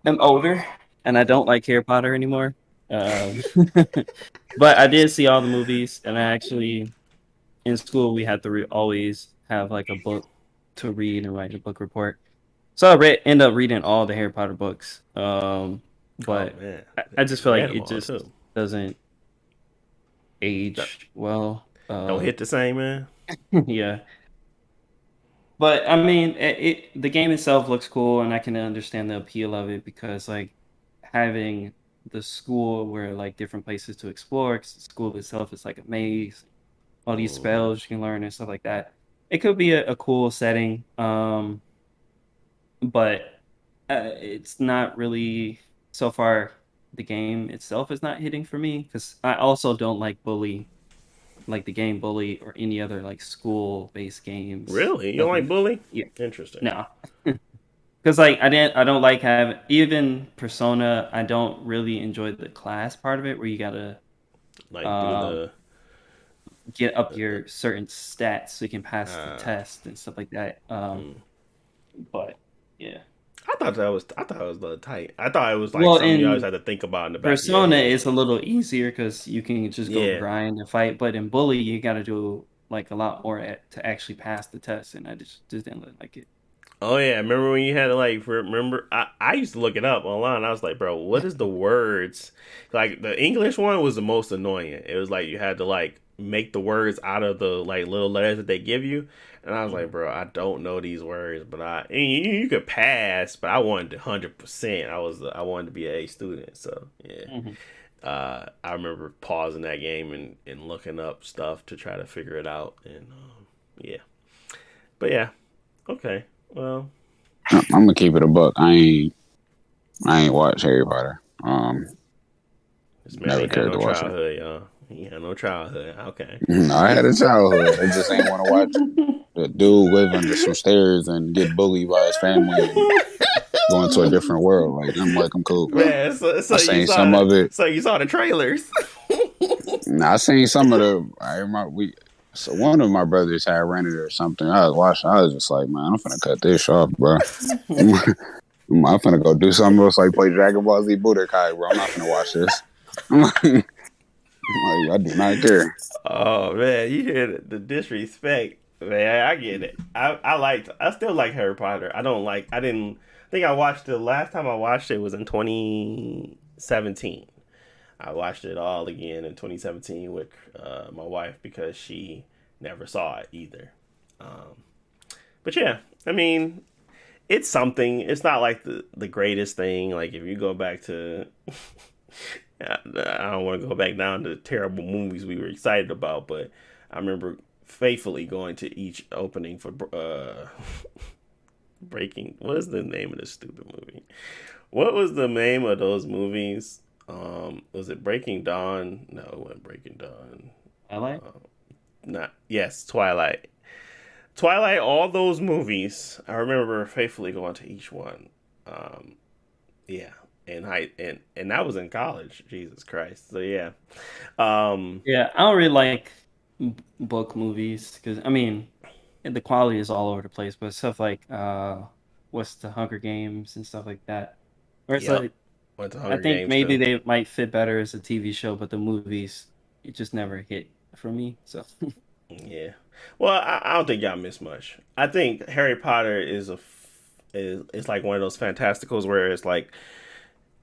C: am older and I don't like Harry Potter anymore. Um, but I did see all the movies, and I actually in school we had to always have like a book to read and write a book report. So I end up reading all the Harry Potter books.
B: Oh
C: But
B: man,
C: I just
B: you
C: feel like
B: read them
C: it
B: all
C: just
B: too.
C: doesn't
B: Don't
C: age well.
B: don't hit the same, man.
C: Yeah. But I mean, the game itself looks cool, and I can understand the appeal of it because like having the school where like different places to explore, 'cause the school itself is like a maze, all these
B: Hmm.
C: spells you can learn and stuff like that. It could be a cool setting, but it's not really so far. The game itself is not hitting for me because I also don't like Bully, like the game Bully or any other like school-based games.
B: Really, you don't like
C: Doesn't,
B: bully?
C: yeah,
B: Interesting.
C: no. Because like I don't like having even Persona. I don't really enjoy the class part of it, where you gotta
B: Like do
C: um,
B: the
C: get up
B: the
C: your certain stats so you can pass the
B: uh,
C: test and stuff like that.
B: hmm.
C: But yeah,
B: I thought it was the tight. I thought it was like
C: well,
B: something you always
C: in
B: had to think about in the back of your
C: Persona,
B: head.
C: it's a little easier because you can just go
B: Yeah.
C: grind and fight. But in Bully, you got to do like a lot more to actually pass the test, and I just didn't like it.
B: Oh yeah. Remember when you had to like remember? I used to look it up online. I was like, bro, what is the words? Like the English one was the most annoying. It was like you had to like make the words out of the like little letters that they give you. And I was like,
C: Mhm.
B: bro, I don't know these words, but and you could pass, but I wanted 100%. I wanted to be an A student, so yeah.
C: Mhm.
B: I remember pausing that game and looking up stuff to try to figure it out, and yeah. But yeah, okay. Well,
D: I'm gonna keep it a buck. I ain't watched Harry Potter.
B: this man
D: Never
B: ain't had
D: cared
B: no
D: to watch it.
B: childhood, y'all. He had no childhood. Okay.
D: No, I had a childhood. I just ain't want to watch the dude live under some stairs and get bullied by his family and go into a different world. Like I'm cool.
B: Man,
D: I seen some of it.
B: so you saw the trailers.
D: Nah, I seen some of the. I remember So one of my brothers had rented it or something. I was watching. I was just like, man, I'm finna cut this off, bro. I'm finna go do something else like play Dragon Ball Z Budokai, bro. I'm not finna watch this. I do not care.
B: Oh man, you hear the disrespect, man. I get it. I still like Harry Potter. I didn't I think I watched the last time I watched it was in 2017. I watched it all again in 2017 with my wife because she never saw it either. Um, but yeah, I mean, it's something. It's not like the greatest thing. Like if you go back to I don't want to go back down to terrible movies we were excited about, but I remember faithfully going to each opening for Breaking. What is the name of this stupid movie? What was the name of those movies? Was it Breaking Dawn? No, it wasn't Breaking Dawn.
C: I like.
B: Not yes, Twilight. Twilight. All those movies. I remember faithfully going to each one. Um, yeah, and that was in college. Jesus Christ. So yeah. Um,
C: Yeah, I don't really like book movies because I mean the quality is all over the place, but stuff like what's the Hunger Games and stuff like that, where it's
B: yep.
C: like
B: Went to
C: I
B: Hunger
C: think
B: Games
C: maybe
B: too.
C: they might fit better as a TV show, but the movies it just never hit for me. So
B: Yeah. Well, I don't think y'all miss much. I think Harry Potter is like one of those fantasticals where it's like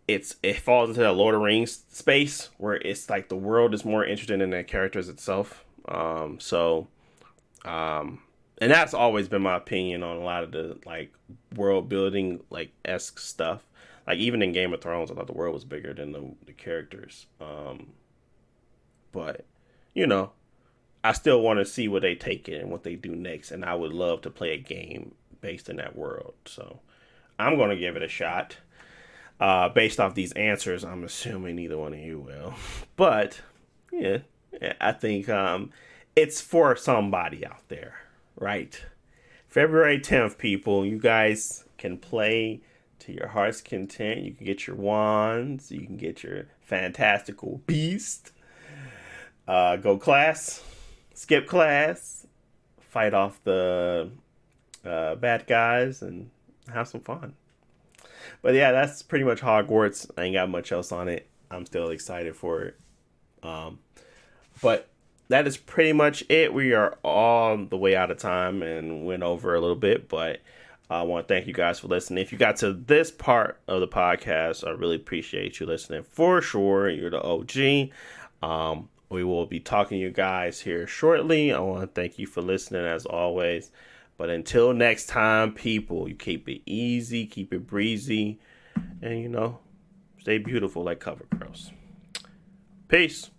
B: it falls into the Lord of the Rings space where it's like the world is more interested in the characters itself. And that's always been my opinion on a lot of the like world building like esque stuff. Like even in Game of Thrones, I thought the world was bigger than the characters. But you know, I still want to see where they take it and what they do next, and I would love to play a game based in that world. So I'm gonna give it a shot. Based off these answers, I'm assuming neither one of you will. But yeah, I think it's for somebody out there, right? February 10th, people, you guys can play to your heart's content. You can get your wands, you can get your fantastical beast. Go class, skip class, fight off the bad guys, and have some fun. But yeah, that's pretty much Hogwarts. I ain't got much else on it. I'm still excited for it. But that is pretty much it. We are all the way out of time and went over a little bit. But I want to thank you guys for listening. If you got to this part of the podcast, I really appreciate you listening for sure. You're the OG. We will be talking to you guys here shortly. I want to thank you for listening as always. But until next time, people, you keep it easy, keep it breezy, and, stay beautiful like cover girls. Peace.